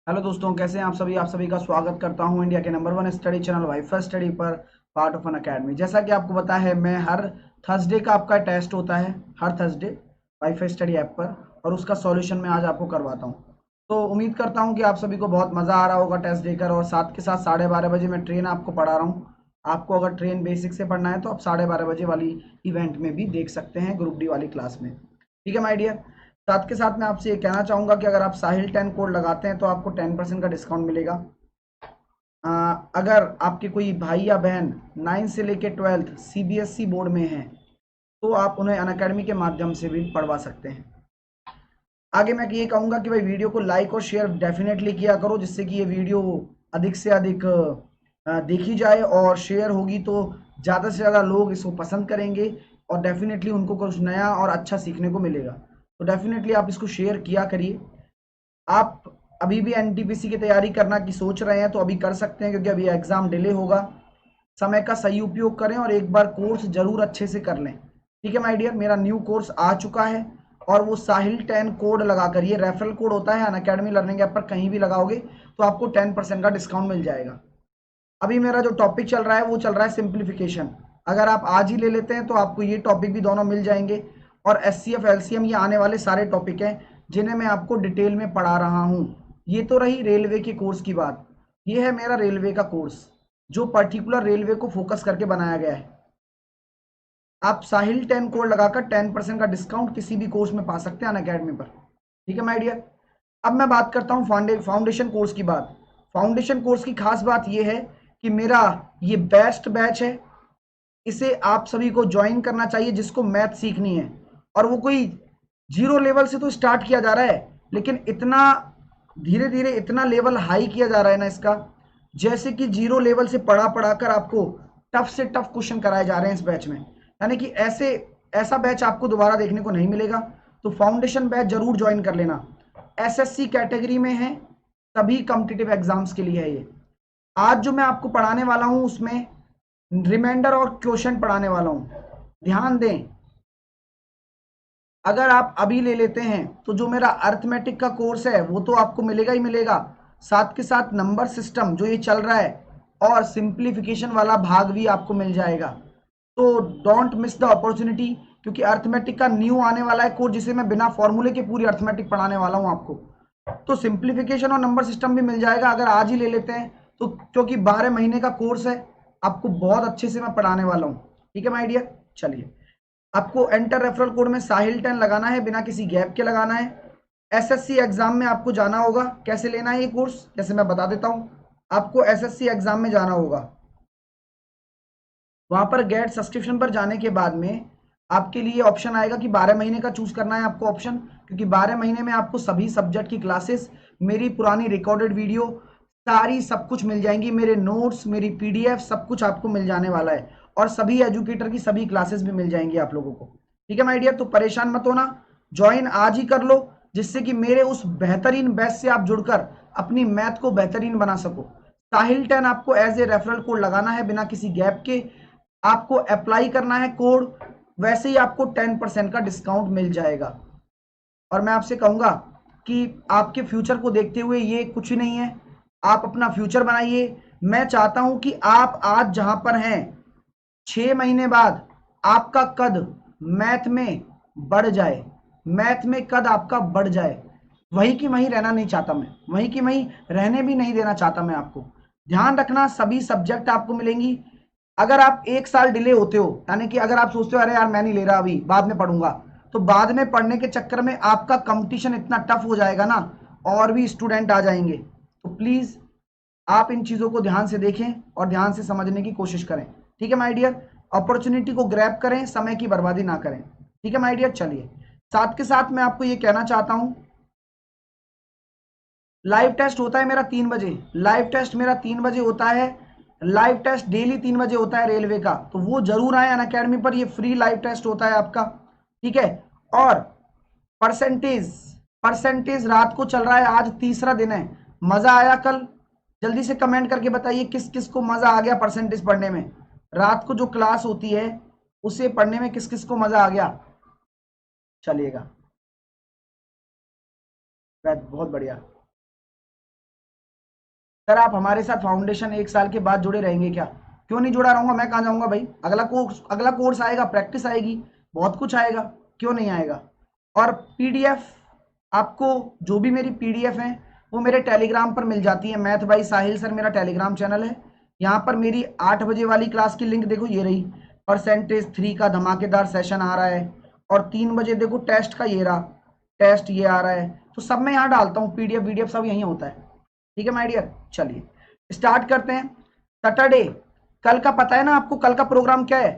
Hello दोस्तों, कैसे हैं आप सभी का स्वागत करता हूं इंडिया के number one study channel wifi study पर पार्ट ऑफ एन अकेडमी। जैसा कि आपको पता है, मैं हर थर्सडे का आपका टेस्ट होता है हर थर्सडे वाईफाई स्टडी ऐप पर, और उसका सॉल्यूशन मैं आज आपको करवाता हूं। तो उम्मीद करता हूं कि आप सभी को बहुत मज़ा आ रहा होगा टेस्ट देकर, और साथ के साथ 12:30 बजे मैं ट्रेन आपको पढ़ा रहा हूँ। आपको अगर ट्रेन बेसिक से पढ़ना है तो आप 12:30 बजे वाली इवेंट में भी देख सकते हैं, ग्रुप डी वाली क्लास में। ठीक है माय डियर। साथ के साथ मैं आपसे ये कहना चाहूँगा कि अगर आप साहिल 10 कोड लगाते हैं तो आपको 10% का डिस्काउंट मिलेगा। अ, अगर आपके कोई भाई या बहन 9 से लेके 12th सीबीएसई बोर्ड में हैं तो आप उन्हें अनअकैडमी के माध्यम से भी पढ़वा सकते हैं। आगे मैं ये कहूँगा कि भाई वीडियो को लाइक और शेयर डेफिनेटली किया करो, जिससे कि ये वीडियो अधिक से अधिक देखी जाए, और शेयर होगी तो ज़्यादा से ज़्यादा लोग इसको पसंद करेंगे और डेफिनेटली उनको कुछ नया और अच्छा सीखने को मिलेगा। तो डेफिनेटली आप इसको शेयर किया करिए। आप अभी भी एनटीपीसी की तैयारी करना की सोच रहे हैं तो अभी कर सकते हैं, क्योंकि अभी एग्ज़ाम डिले होगा। समय का सही उपयोग करें और एक बार कोर्स ज़रूर अच्छे से कर लें। ठीक है माय डियर, मेरा न्यू कोर्स आ चुका है, और वो साहिल 10 कोड लगाकर, ये रेफरल कोड होता है, अनअकैडमी लर्निंग ऐप पर कहीं भी लगाओगे तो आपको 10% का डिस्काउंट मिल जाएगा। अभी मेरा जो टॉपिक चल रहा है वो चल रहा है सिंप्लीफिकेशन। अगर आप आज ही ले लेते हैं तो आपको ये टॉपिक भी दोनों मिल जाएंगे, और एचसीएफ एलसीएम ये आने वाले सारे टॉपिक हैं जिन्हें मैं आपको डिटेल में पढ़ा रहा हूँ। ये तो रही रेलवे के कोर्स की बात। ये है मेरा रेलवे का कोर्स, जो पर्टिकुलर रेलवे को फोकस करके बनाया गया है। आप साहिल 10 कोड लगाकर 10% का डिस्काउंट किसी भी कोर्स में पा सकते हैं अनअकैडमी पर। ठीक है माय डियर। अब मैं बात करता हूँ फाउंडेशन कोर्स की बात। फाउंडेशन कोर्स की खास बात यह है कि मेरा ये बेस्ट बैच है। इसे आप सभी को ज्वाइन करना चाहिए जिसको मैथ सीखनी है। और वो कोई जीरो लेवल से तो स्टार्ट किया जा रहा है, लेकिन इतना धीरे धीरे इतना लेवल हाई किया जा रहा है ना इसका, जैसे कि जीरो लेवल से पढ़ा पढ़ा कर आपको टफ से टफ क्वेश्चन कराए जा रहे हैं इस बैच में। यानी कि ऐसे ऐसा बैच आपको दोबारा देखने को नहीं मिलेगा। तो फाउंडेशन बैच जरूर ज्वाइन कर लेना। एसएससी कैटेगरी में है, तभी कॉम्पिटिटिव एग्जाम्स के लिए है ये। आज जो मैं आपको पढ़ाने वाला हूं उसमें रिमाइंडर और क्वेश्चन पढ़ाने वाला हूं। ध्यान दें, अगर आप अभी ले लेते हैं तो जो मेरा अर्थमेटिक का कोर्स है वो तो आपको मिलेगा ही मिलेगा, साथ के साथ नंबर सिस्टम जो ये चल रहा है और सिंप्लीफिकेशन वाला भाग भी आपको मिल जाएगा। तो डोंट मिस द अपॉर्चुनिटी, क्योंकि अर्थमेटिक का न्यू आने वाला है कोर्स, जिसे मैं बिना फॉर्मूले के पूरी अर्थमेटिक पढ़ाने वाला हूं आपको। तो सिंप्लीफिकेशन और नंबर सिस्टम भी मिल जाएगा अगर आज ही ले लेते हैं तो, क्योंकि 12 महीने का कोर्स है, आपको बहुत अच्छे से मैं पढ़ाने वाला हूँ। ठीक है माय डियर। चलिए, आपको एंटर रेफरल कोड में साहिल 10 लगाना है, बिना किसी गैप के लगाना है। एसएससी एग्जाम में आपको जाना होगा। कैसे लेना है ये कोर्स, जैसे मैं बता देता हूँ। आपको एसएससी एग्जाम में जाना होगा, वहां पर गेट सब्सक्रिप्शन पर जाने के बाद में आपके लिए ऑप्शन आएगा कि 12 महीने का चूज करना है आपको ऑप्शन, क्योंकि 12 महीने में आपको सभी सब्जेक्ट की क्लासेस, मेरी पुरानी रिकॉर्डेड वीडियो, सारी सब कुछ मिल जाएंगी। मेरे नोट्स, मेरी पीडीएफ, सब कुछ आपको मिल जाने वाला है, और सभी एजुकेटर की सभी क्लासेस भी मिल जाएंगी आप लोगों को। ठीक है माय डियर, तो परेशान मत होना, ज्वाइन आज ही कर लो, जिससे कि मेरे उस बेहतरीन बैच से आप जुड़कर अपनी मैथ को बेहतरीन बना सको। साहिल 10 आपको एज ए रेफरल कोड लगाना है बिना किसी गैप के, आपको अप्लाई करना है कोड, वैसे ही आपको 10% का डिस्काउंट मिल जाएगा। और मैं आपसे कहूंगा कि आपके फ्यूचर को देखते हुए ये कुछ ही नहीं है, आप अपना फ्यूचर बनाइए। मैं चाहता हूं कि आप आज जहां पर हैं, 6 महीने बाद आपका कद मैथ में बढ़ जाए, मैथ में कद आपका बढ़ जाए। वही की वहीं रहना नहीं चाहता मैं, वहीं की वहीं रहने भी नहीं देना चाहता मैं आपको। ध्यान रखना, सभी सब्जेक्ट आपको मिलेंगी। अगर आप 1 साल डिले होते हो, यानी कि अगर आप सोचते हो अरे यार मैं नहीं ले रहा अभी, बाद में पढ़ूंगा, तो बाद में पढ़ने के चक्कर में आपका कंपटीशन इतना टफ हो जाएगा ना, और भी स्टूडेंट आ जाएंगे। तो प्लीज आप इन चीजों को ध्यान से देखें और ध्यान से समझने की कोशिश करें। ठीक है माय डियर, अपॉर्चुनिटी को ग्रैब करें, समय की बर्बादी ना करें। ठीक है माय डियर। चलिए, साथ के साथ मैं आपको ये कहना चाहता हूं, लाइव टेस्ट होता है मेरा 3 बजे, लाइव टेस्ट मेरा 3 बजे होता है। लाइव टेस्ट डेली 3 बजे होता है रेलवे का, तो वो जरूर आए अनअकैडमी पर, ये फ्री लाइव टेस्ट होता है आपका। ठीक है। और परसेंटेज, परसेंटेज रात को चल रहा है, आज तीसरा दिन है। मजा आया कल? जल्दी से कमेंट करके बताइए किस किस को मजा आ गया परसेंटेज पढ़ने में। रात को जो क्लास होती है उसे पढ़ने में किस किस को मजा आ गया। चलिएगा, बहुत बढ़िया। सर आप हमारे साथ फाउंडेशन 1 साल के बाद जुड़े रहेंगे क्या? क्यों नहीं जुड़ा रहूंगा, मैं कहाँ जाऊंगा भाई। अगला कोर्स आएगा, प्रैक्टिस आएगी, बहुत कुछ आएगा, क्यों नहीं आएगा। और पीडीएफ आपको, जो भी मेरी पीडीएफ है वो मेरे टेलीग्राम पर मिल जाती है। मैथ बाई साहिल सर मेरा टेलीग्राम चैनल है। यहाँ पर मेरी 8 बजे वाली क्लास की लिंक देखो, ये रही। परसेंटेज 3 का धमाकेदार सेशन आ रहा है। और 3 बजे देखो टेस्ट का ये रहा, टेस्ट ये आ रहा है। तो सब मैं यहाँ डालता हूँ, पीडीएफ वीडीएफ सब यहीं होता है। ठीक है माय डियर, चलिए स्टार्ट करते हैं। सैटरडे, कल का पता है ना आपको, कल का प्रोग्राम क्या है?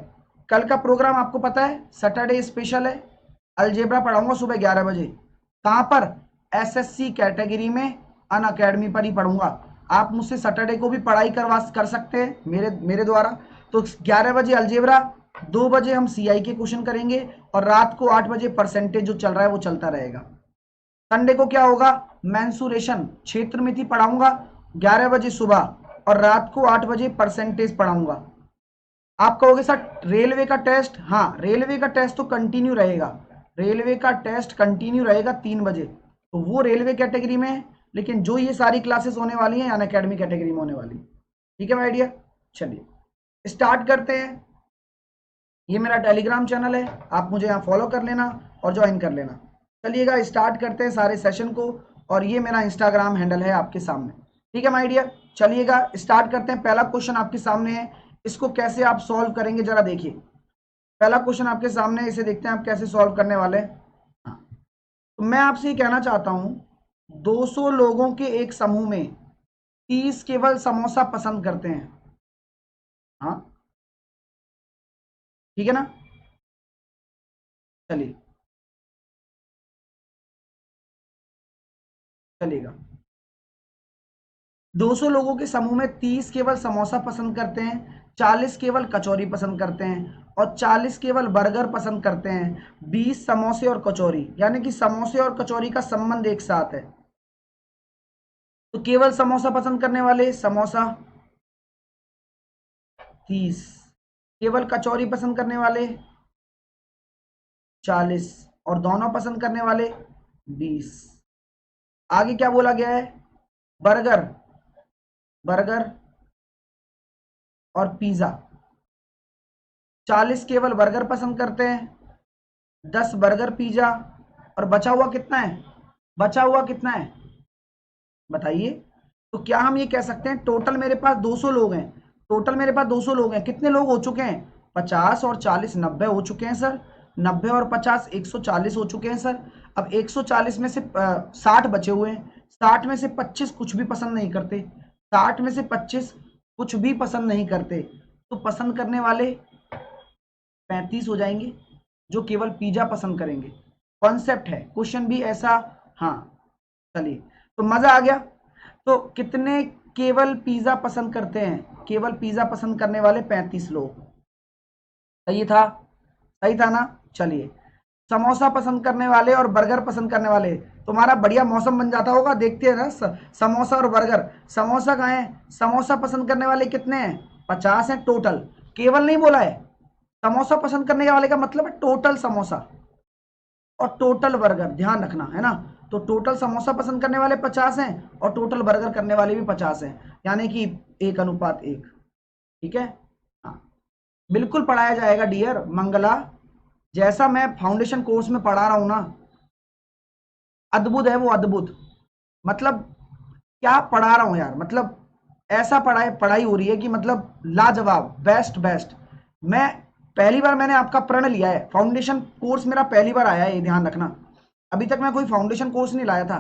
कल का प्रोग्राम आपको पता है, सैटरडे स्पेशल है। अलजेब्रा पढ़ाऊंगा सुबह 11 बजे। कहां पर? एसएससी कैटेगरी में अन अकेडमी पर ही पढ़ूंगा। आप मुझसे सैटरडे को भी पढ़ाई कर सकते हैं मेरे द्वारा। तो 11 बजे अलजेब्रा, 2 बजे हम सीआई के क्वेश्चन करेंगे, और रात को 8 बजे परसेंटेज जो चल रहा है वो चलता रहेगा। संडे को क्या होगा? मेंसुरेशन क्षेत्र मिति पढ़ाऊंगा 11 बजे सुबह, और रात को 8 बजे परसेंटेज पढ़ाऊंगा। आप कहोगे सर रेलवे का टेस्ट? हाँ, रेलवे का टेस्ट तो कंटिन्यू रहेगा। रेलवे का टेस्ट कंटिन्यू रहेगा 3 बजे, तो वो रेलवे कैटेगरी में है। लेकिन जो ये सारी क्लासेस होने वाली हैं अनअकैडमी कैटेगरी में होने वाली। ठीक है माय डियर, चलिए स्टार्ट करते हैं। ये मेरा टेलीग्राम चैनल है, आप मुझे यहाँ फॉलो कर लेना और ज्वाइन कर लेना। चलिएगा स्टार्ट करते हैं सारे सेशन को। और ये मेरा इंस्टाग्राम हैंडल है आपके सामने। ठीक है माय डियर, चलिएगा स्टार्ट करते हैं। पहला क्वेश्चन आपके सामने है, इसको कैसे आप सॉल्व करेंगे जरा देखिए। पहला क्वेश्चन आपके सामने है, इसे देखते हैं आप कैसे सॉल्व करने वाले हैं। हाँ, तो मैं आपसे ये कहना चाहता हूं, 200 लोगों के एक समूह में 30 केवल समोसा पसंद करते हैं। हाँ, ठीक है ना? चलिए, चलिएगा। 200 लोगों के समूह में 30 केवल समोसा पसंद करते हैं, 40 केवल कचौरी पसंद करते हैं, और 40 केवल बर्गर पसंद करते हैं। 20 समोसे और कचौरी, यानी कि समोसे और कचौरी का संबंध एक साथ है। तो केवल समोसा पसंद करने वाले समोसा 30, केवल कचौरी पसंद करने वाले 40, और दोनों पसंद करने वाले 20। आगे क्या बोला गया है? बर्गर, बर्गर और पिज्जा। 40 केवल बर्गर पसंद करते हैं, 10 बर्गर पिज्जा, और बचा हुआ कितना है? बचा हुआ कितना है बताइए। तो क्या हम ये कह सकते हैं टोटल मेरे पास 200 लोग हैं, टोटल मेरे पास 200 लोग हैं, कितने लोग हो चुके हैं? 50 और 40 90 हो चुके हैं सर। 90 और 50 140 हो चुके हैं सर। अब 140 में से 60 बचे हुए हैं। 60 में से 25 कुछ भी पसंद नहीं करते। 60 में से 25 कुछ भी पसंद नहीं करते, तो पसंद करने वाले 35 हो जाएंगे, जो केवल पिज्जा पसंद करेंगे। कॉन्सेप्ट है, क्वेश्चन भी ऐसा। हाँ, चलिए, तो मजा आ गया। तो कितने केवल पिज्जा पसंद करते हैं? केवल पिज्जा पसंद करने वाले 35 लोग। सही था, सही था ना? चलिए, समोसा पसंद करने वाले और बर्गर पसंद करने वाले, तुम्हारा बढ़िया मौसम बन जाता होगा, देखते हैं ना। समोसा और बर्गर, समोसा कहाँ है? समोसा पसंद करने वाले कितने हैं? 50 हैं टोटल, केवल नहीं बोला है। समोसा पसंद करने वाले का मतलब है टोटल समोसा और टोटल बर्गर, ध्यान रखना है ना। तो टोटल समोसा पसंद करने वाले 50 हैं और टोटल बर्गर करने वाले भी 50 हैं, यानी कि 1:1। ठीक है, हाँ, बिल्कुल पढ़ाया जाएगा डियर मंगला। जैसा मैं फाउंडेशन कोर्स में पढ़ा रहा हूं ना, अद्भुत है वो, अद्भुत। मतलब क्या पढ़ा रहा हूं यार, मतलब ऐसा पढ़ाई हो रही है कि मतलब लाजवाब, बेस्ट बेस्ट। मैं पहली बार मैंने आपका प्रण लिया है, फाउंडेशन कोर्स मेरा पहली बार आया है, ये ध्यान रखना। अभी तक मैं कोई फाउंडेशन कोर्स नहीं लाया था।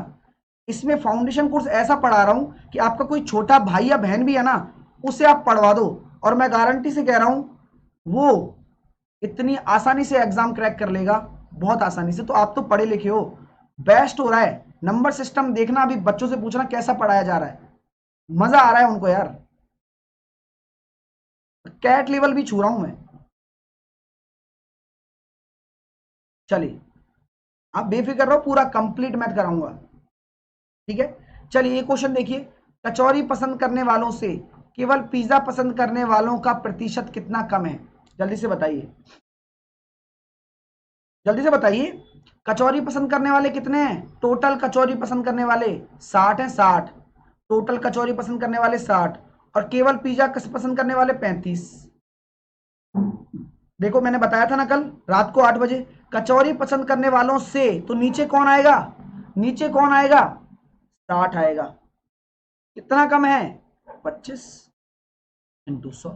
इसमें फाउंडेशन कोर्स ऐसा पढ़ा रहा हूं कि आपका कोई छोटा भाई या बहन भी है ना, उसे आप पढ़वा दो, और मैं गारंटी से कह रहा हूं वो इतनी आसानी से एग्जाम क्रैक कर लेगा, बहुत आसानी से। तो आप तो पढ़े लिखे हो, बेस्ट हो रहा है। नंबर सिस्टम देखना, अभी बच्चों से पूछना कैसा पढ़ाया जा रहा है, मजा आ रहा है उनको यार। कैट लेवल भी छू रहा हूं मैं। चलिए, आप बेफिक्र रहो, पूरा कंप्लीट मैथ कराऊंगा। ठीक है, चलिए ये क्वेश्चन देखिए। कचौरी पसंद करने वालों से केवल पिज्जा पसंद करने वालों का प्रतिशत कितना कम है? जल्दी से बताइए, जल्दी से बताइए। कचौरी पसंद करने वाले कितने हैं? टोटल कचौरी पसंद करने वाले 60 हैं, 60। टोटल कचौरी पसंद करने वाले 60 और केवल पिज्जा पसंद करने वाले 35। देखो मैंने बताया था ना कल रात को 8 बजे, कचौरी पसंद करने वालों से तो नीचे कौन आएगा, नीचे कौन आएगा, 60 आएगा। कितना कम है, 25 इंटू 100।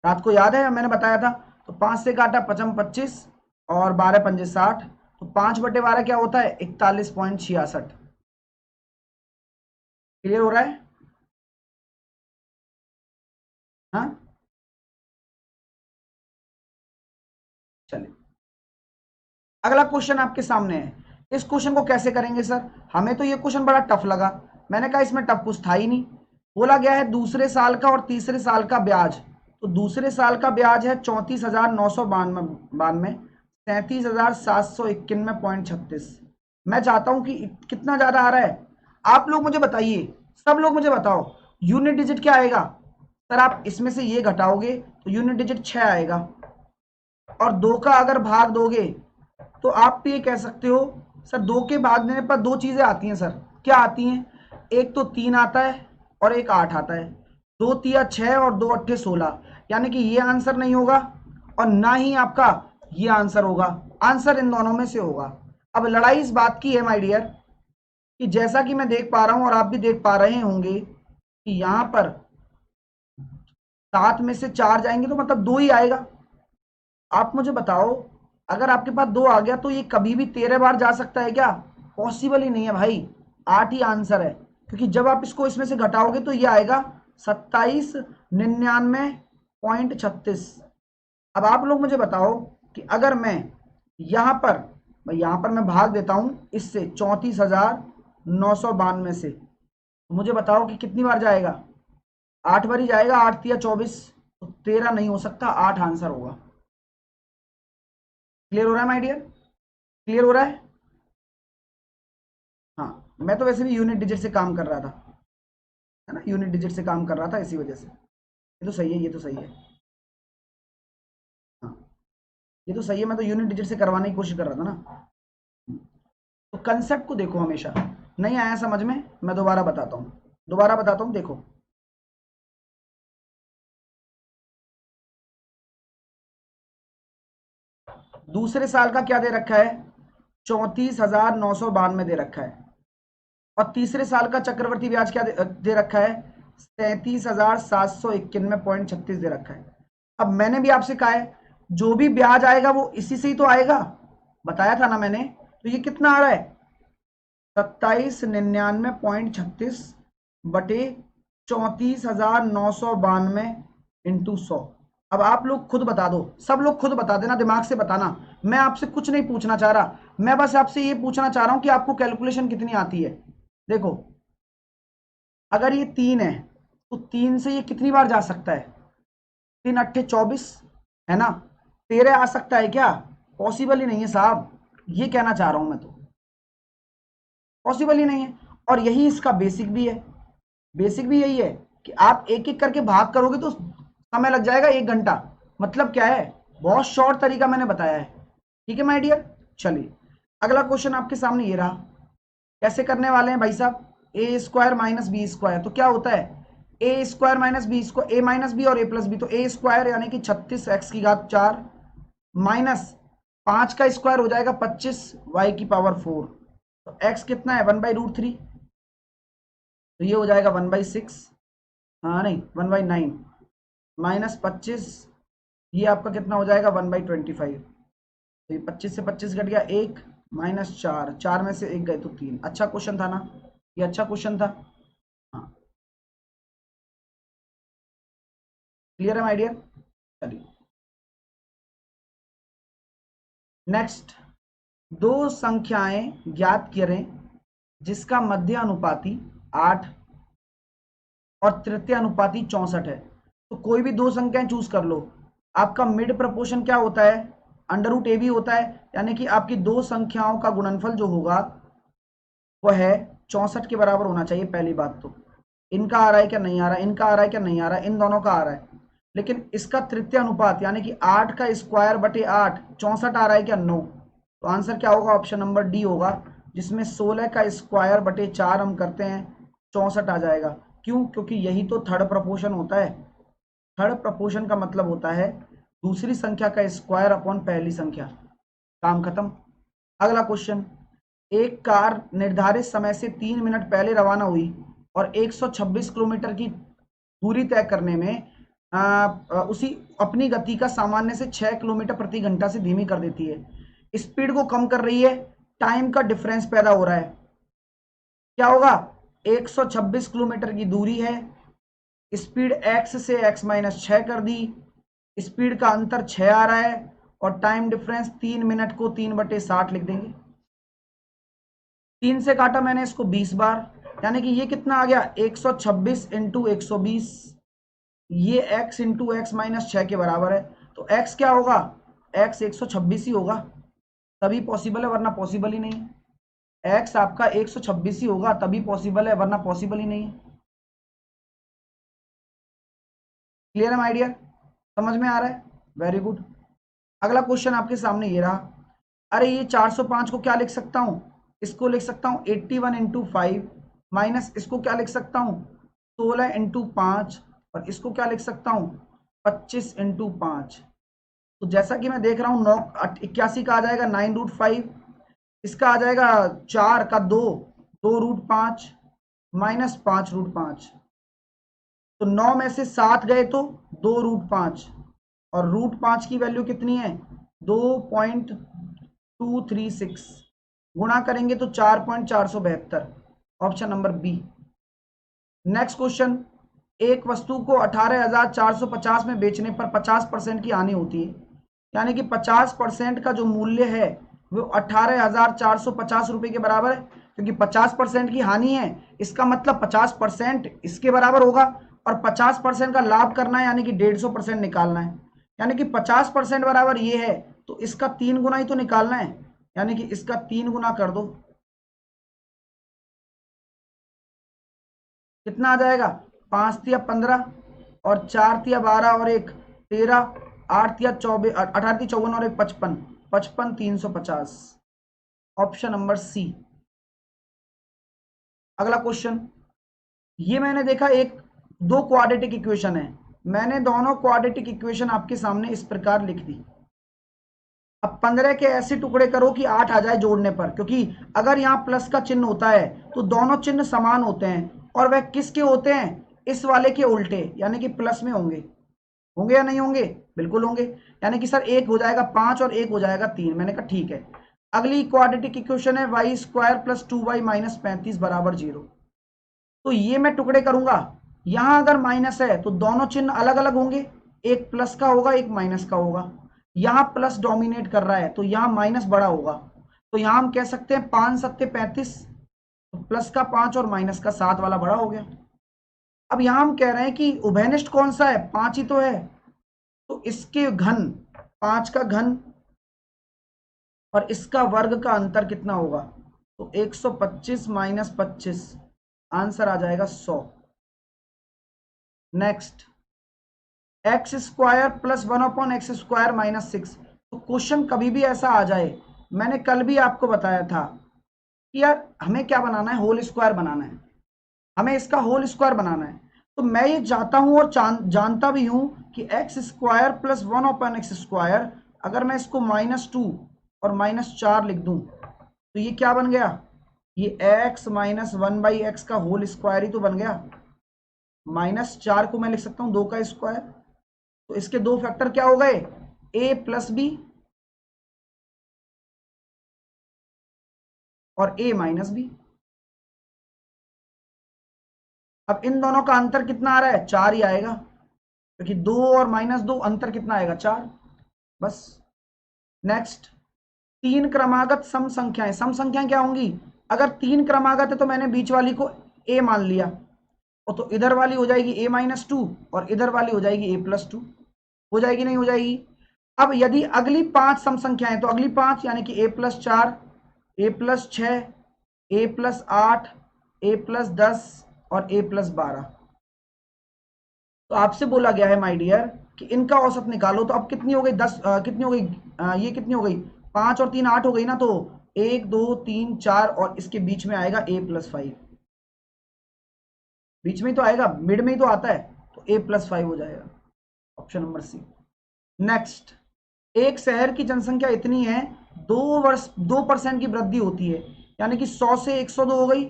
रात को याद है मैंने बताया था, तो 5 से काटा 55 25 और 12 पंजे 60, तो 5/12 क्या होता है, 41.66। क्लियर हो रहा है? हाँ चलिए अगला क्वेश्चन आपके सामने है। इस क्वेश्चन को कैसे करेंगे सर, हमें तो ये क्वेश्चन बड़ा टफ लगा, मैंने कहा इसमें टफ कुछ था ही नहीं। बोला गया है दूसरे साल का और तीसरे साल का ब्याज, तो दूसरे साल का ब्याज है 34,992, 37,791.36। मैं चाहता हूं कि कितना ज्यादा आ रहा है, आप लोग मुझे बताइए, सब लोग मुझे बताओ यूनिट डिजिट क्या आएगा। सर आप इसमें से ये घटाओगे तो यूनिट डिजिट 6 आएगा, और 2 का अगर भाग दोगे तो आप भी ये कह सकते हो सर 2 के भाग देने पर 2 चीजें आती हैं सर, क्या आती हैं, एक तो 3 आता है और एक 8 आता है, 2 तिया 6 और 2 अट्ठे 16, यानी कि ये आंसर नहीं होगा और ना ही आपका ये आंसर होगा, आंसर इन दोनों में से होगा। अब लड़ाई इस बात की है माय डियर कि जैसा कि मैं देख पा रहा हूं और आप भी देख पा रहे होंगे कि यहां पर 7 में से 4 जाएंगे तो मतलब 2 ही आएगा। आप मुझे बताओ अगर आपके पास 2 आ गया तो ये कभी भी 13 बार जा सकता है क्या, पॉसिबल ही नहीं है भाई, 8 ही आंसर है, क्योंकि जब आप इसको इसमें से घटाओगे तो ये आएगा 2799.36। अब आप लोग मुझे बताओ कि अगर मैं यहां पर मैं भाग देता हूं इससे 34,992 से, तो मुझे बताओ कि कितनी बार जाएगा, 8 बार ही जाएगा, 8 तिया 24, तो 13 नहीं हो सकता, 8 आंसर होगा। क्लियर हो रहा है माय डियर, क्लियर हो रहा है? हाँ मैं तो वैसे भी यूनिट डिजिट से काम कर रहा था, है ना, यूनिट डिजिट से काम कर रहा था इसी वजह से। ये तो सही है, ये तो सही है, हाँ ये तो सही है, मैं तो यूनिट डिजिट से करवाने की कोशिश कर रहा था ना। तो कंसेप्ट को देखो, हमेशा नहीं आया समझ में, मैं दोबारा बताता हूँ, दोबारा बताता हूँ, देखो दूसरे साल का क्या दे रखा है, 34,992 दे रखा है, और तीसरे साल का चक्रवर्ती ब्याज क्या दे रखा है, 37,791.36 दे रखा है। अब मैंने भी आपसे कहा है जो भी ब्याज आएगा वो इसी से ही तो आएगा, बताया था ना मैंने, तो ये कितना आ रहा है, 2799.36 बटे 34,992 इंटू 100। अब आप लोग खुद बता दो, सब लोग खुद बता देना, दिमाग से बताना, मैं आपसे कुछ नहीं पूछना चाह रहा, मैं बस आपसे ये पूछना चाह रहा हूं कि आपको कैलकुलेशन कितनी आती है। देखो अगर ये 3 है तो 3 से ये कितनी बार जा सकता है, 3 अट्ठे 24, है ना, 13 आ सकता है क्या, पॉसिबल ही नहीं है साहब, ये कहना चाह रहा हूं मैं, तो पॉसिबल ही नहीं है। और यही इसका बेसिक भी है, बेसिक भी यही है कि आप एक एक करके भाग करोगे तो समय लग जाएगा 1 घंटा, मतलब क्या है, बहुत शॉर्ट तरीका मैंने बताया है। ठीक है माय डियर, चलिए अगला क्वेश्चन आपके सामने ये रहा, कैसे करने वाले हैं भाई साहब, ए स्क्वायर माइनस बी स्क्वायर, तो क्या होता है ए स्क्वायर माइनस बी स्क्वायर, ए माइनस बी और ए प्लस बी, तो ए स्क्वायर यानी कि 36x⁴ माइनस 5 का स्क्वायर हो जाएगा 25y⁴, तो x कितना है 1/√3, तो ये हो जाएगा 1/6, हाँ नहीं 1/9 माइनस 25, ये आपका कितना हो जाएगा 1/25, तो ये 25 से 25 घट गया 1 माइनस 4, 4 में से 1 गए तो 3। अच्छा क्वेश्चन था ना, ये अच्छा क्वेश्चन था, हाँ क्लियर है माय डियर। चलिए नेक्स्ट, दो संख्याएं ज्ञात करें जिसका मध्य अनुपाती 8 और तृतीय अनुपाती 64 है, तो कोई भी दो संख्याएं चूज कर लो, आपका मिड प्रपोर्शन क्या होता है, √a भी होता है, यानी कि आपकी दो संख्याओं का गुणनफल जो होगा वह है 64 के बराबर होना चाहिए। पहली बात तो इनका आ रहा है क्या नहीं आ रहा, इनका आ रहा है क्या नहीं आ रहा, इन दोनों का आ रहा है, लेकिन इसका तृतीय अनुपात यानी कि 8 का स्क्वायर बटे 8 64 आ रहा है क्या, नो, तो आंसर क्या होगा, ऑप्शन नंबर डी होगा, जिसमें 16 का स्क्वायर बटे 4 हम करते हैं 64 आ जाएगा। क्यों? क्योंकि यही तो थर्ड प्रपोर्शन होता है। थर्ड प्रपोर्शन का मतलब होता है दूसरी संख्या का स्क्वायर अपॉन पहली संख्या। काम खत्म। अगला क्वेश्चन, एक कार निर्धारित समय से 3 मिनट पहले रवाना हुई और 126 किलोमीटर की दूरी तय करने में उसी अपनी गति का सामान्य से 6 किलोमीटर प्रति घंटा से धीमी कर देती है। स्पीड को कम कर रही है, टाइम का डिफरेंस पैदा हो रहा है। क्या होगा? 126 किलोमीटर की दूरी है, स्पीड x से x माइनस 6 कर दी, स्पीड का अंतर 6 आ रहा है और टाइम डिफरेंस 3 मिनट को 3/60 लिख देंगे। 3 से काटा मैंने इसको 20 बार, यानी कि ये कितना आ गया? 126 इंटू 120, ये x इंटू x माइनस 6 के बराबर है। तो x क्या होगा? x 126 ही होगा, तभी पॉसिबल है, वरना पॉसिबल ही नहीं है। x आपका 126 ही होगा, तभी पॉसिबल है, वरना पॉसिबल ही नहीं है। क्लियर है माय डियर? समझ में आ रहा है? Very good. अगला क्वेश्चन आपके सामने ये रहा। अरे ये 405 को क्या लिख सकता हूं? इसको लिख सकता हूं 81 इंटू 5 माइनस इसको क्या लिख सकता हूं 16 इंटू 5 और इसको क्या लिख सकता हूं 25 इंटू 5। तो जैसा कि मैं देख रहा हूं 81 का आ जाएगा 9√5, इसका आ जाएगा 4 का 2√5 माइनस 5√5। तो 9 में से 7 गए तो 2√5 और √5 की वैल्यू कितनी है? 2.236, गुणा करेंगे तो 4.472, option number B. Next question, एक वस्तु को 18,450 में बेचने पर 50% की हानि होती है, यानी कि 50% का जो मूल्य है वो 18,450 रुपए के बराबर है। क्योंकि 50% की हानि है, इसका मतलब 50% इसके बराबर होगा और 50% का लाभ करना है, यानी कि 150% निकालना है। यानी कि 50% बराबर ये है, तो इसका 3 गुना ही तो निकालना है, यानी कि इसका 3 गुना कर दो। कितना आ जाएगा? 5 तिया 15 और 4 तिया 12 और 1 13, 8 तिया 24, 18 तिया 54 और 1 55, 55 350, ऑप्शन नंबर सी। अगला क्वेश्चन, ये मैंने देखा एक दो क्वाड्रेटिक इक्वेशन है, मैंने दोनों क्वाड्रेटिक इक्वेशन आपके सामने इस प्रकार लिख दी। अब 15 के ऐसे टुकड़े करो कि 8 आ जाए जोड़ने पर, क्योंकि अगर यहाँ प्लस का चिन्ह होता है तो दोनों चिन्ह समान होते हैं और वह किसके होते हैं? इस वाले के उल्टे, यानी कि प्लस में होंगे। होंगे या नहीं होंगे? बिल्कुल होंगे। यानी कि सर एक हो जाएगा 5 और एक हो जाएगा 3। मैंने कहा ठीक है। अगली क्वाड्रेटिक इक्वेशन है y² प्लस 2y माइनस 35 बराबर 0। तो ये मैं टुकड़े करूंगा, यहां अगर माइनस है तो दोनों चिन्ह अलग अलग होंगे, एक प्लस का होगा एक माइनस का होगा। यहां प्लस डोमिनेट कर रहा है तो यहां माइनस बड़ा होगा। तो यहां हम कह सकते हैं 5 सत्ते 35, तो प्लस का 5 और माइनस का 7 वाला बड़ा हो गया। अब यहां हम कह रहे हैं कि उभयनिष्ठ कौन सा है? 5 ही तो है, तो इसके घन 5 का घन और इसका वर्ग का अंतर कितना होगा? तो 125 माइनस 25, आंसर आ जाएगा 100। Next, x² plus 1/x² minus 6। तो क्वेश्चन कभी भी ऐसा आ जाए, मैंने कल भी आपको बताया था कि यार हमें क्या बनाना है? होल स्क्वायर बनाना है, हमें इसका होल स्क्वायर बनाना है। तो मैं ये चाहता हूं और जानता भी हूं कि x² प्लस 1/x², अगर मैं इसको -2 और -4 लिख दूं तो ये क्या बन गया? ये x माइनस 1/x का होल स्क्वायर ही तो बन गया। -4 को मैं लिख सकता हूं 2 का स्क्वायर, तो इसके दो फैक्टर क्या हो गए? a प्लस बी और a माइनस बी। अब इन दोनों का अंतर कितना आ रहा है? 4 ही आएगा, क्योंकि 2 और -2 अंतर कितना आएगा? 4। बस। नेक्स्ट, 3 क्रमागत सम संख्याएं। सम संख्याएं क्या होंगी? अगर 3 क्रमागत है तो मैंने बीच वाली को a मान लिया, और तो इधर वाली हो जाएगी a-2 और इधर वाली हो जाएगी a+2। हो जाएगी नहीं हो जाएगी? अब यदि अगली 5 सम संख्याएं, तो अगली 5 यानी कि a+4, a+6, a+8, a+10 और a+12। तो आपसे बोला गया है माय डियर कि इनका औसत निकालो। तो अब कितनी हो गई? 10 कितनी हो गई? ये कितनी हो गई? 5 और 3 8 हो गई ना। तो 1 2 3 4 और इसके बीच में आएगा a+5। बीच में ही तो आएगा, मिड में ही तो आता है, तो a+5 हो जाएगा, ऑप्शन नंबर सी। नेक्स्ट, एक शहर की जनसंख्या इतनी है, 2% की वृद्धि होती है, यानी कि 100 से 102 हो गई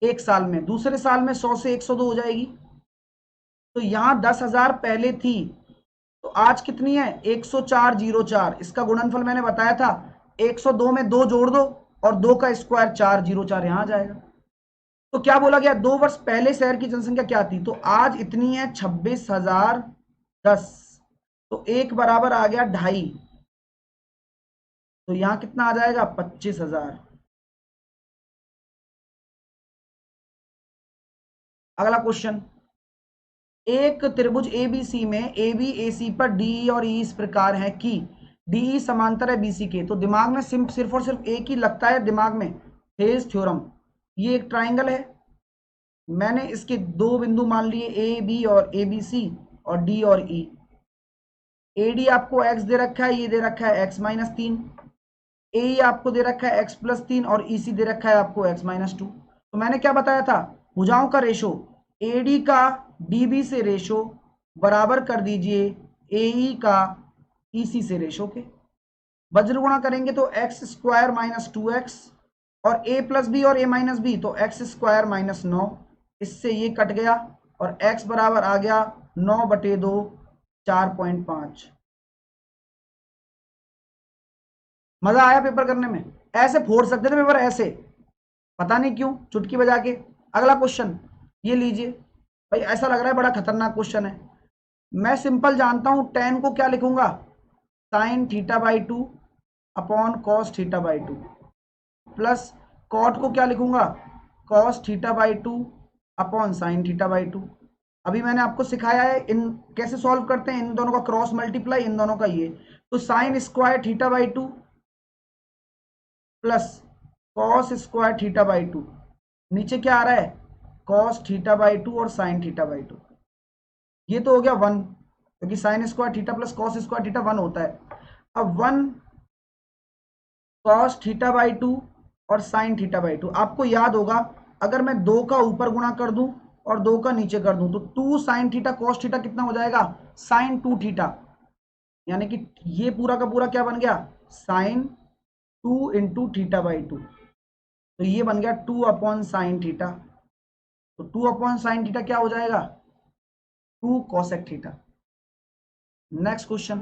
एक साल में, दूसरे साल में 100 से 102 हो जाएगी। तो यहां 10,000 पहले थी, तो आज कितनी है, 10404। इसका गुणनफल मैंने बताया था, 102 में 2 जोड़ दो और 2 का स्क्वायर 404 यहां आ जाएगा। तो क्या बोला गया, 2 वर्ष पहले शहर की जनसंख्या क्या थी, तो आज इतनी है 26,010, तो एक बराबर आ गया 2.5, तो यहां कितना आ जाएगा, 25,000। अगला क्वेश्चन, एक त्रिभुज एबीसी में ए बी ए सी पर डी और ई इस प्रकार है कि डी समांतर है बीसी के। तो दिमाग में सिर्फ और सिर्फ एक ही लगता है दिमाग में, हेज थ्योरम। ये एक ट्राइंगल है, मैंने इसके दो बिंदु मान लिए, ए बी और ए बी सी, और डी और ई। ए डी आपको एक्स दे रखा है, ये दे रखा है x-3, ए आपको दे रखा है x+3, और ई सी दे रखा है आपको x-2। तो मैंने क्या बताया था, भुजाओं का रेशो, ए डी का डी बी से रेशो बराबर कर दीजिए ए ई का ई सी से रेशो के। वज्र गुणा करेंगे तो x² - 2x, और a+b और a-b, तो x² - 9, इससे ये कट गया, और x बराबर आ गया 9/2, 4.5। मजा आया पेपर करने में, ऐसे फोड़ सकते थे पेपर ऐसे, पता नहीं क्यों, चुटकी बजा के। अगला क्वेश्चन ये लीजिए भाई, ऐसा लग रहा है बड़ा खतरनाक क्वेश्चन है। मैं सिंपल जानता हूं, tan को क्या लिखूंगा, sin θ/2 upon cos θ/2, plus cot को क्या लिखूंगा, cos θ/2 अपॉन sin θ/2। अभी मैंने आपको सिखाया है इन कैसे सॉल्व करते हैं, इन दोनों का क्रॉस मल्टीप्लाई, इन दोनों का ये, तो sin² θ/2 प्लस cos² θ/2, नीचे क्या आ रहा है, cos θ/2 और sin θ/2। ये तो हो गया 1, क्योंकि sin² θ प्लस cos² θ 1 होता है। अब 1 cos θ/2 और sin θ/2, आपको याद होगा, अगर मैं 2 का ऊपर गुणा कर दूं और 2 का नीचे कर दूं, तो 2 sin θ cos θ कितना हो जाएगा, sin 2θ, यानी कि ये पूरा का पूरा क्या बन गया, sin 2 इंटू θ/2, तो ये बन गया 2 अपॉन साइन थीटा। तो 2 अपॉन साइन थीटा क्या हो जाएगा, 2 कोसेक थीटा। नेक्स्ट क्वेश्चन,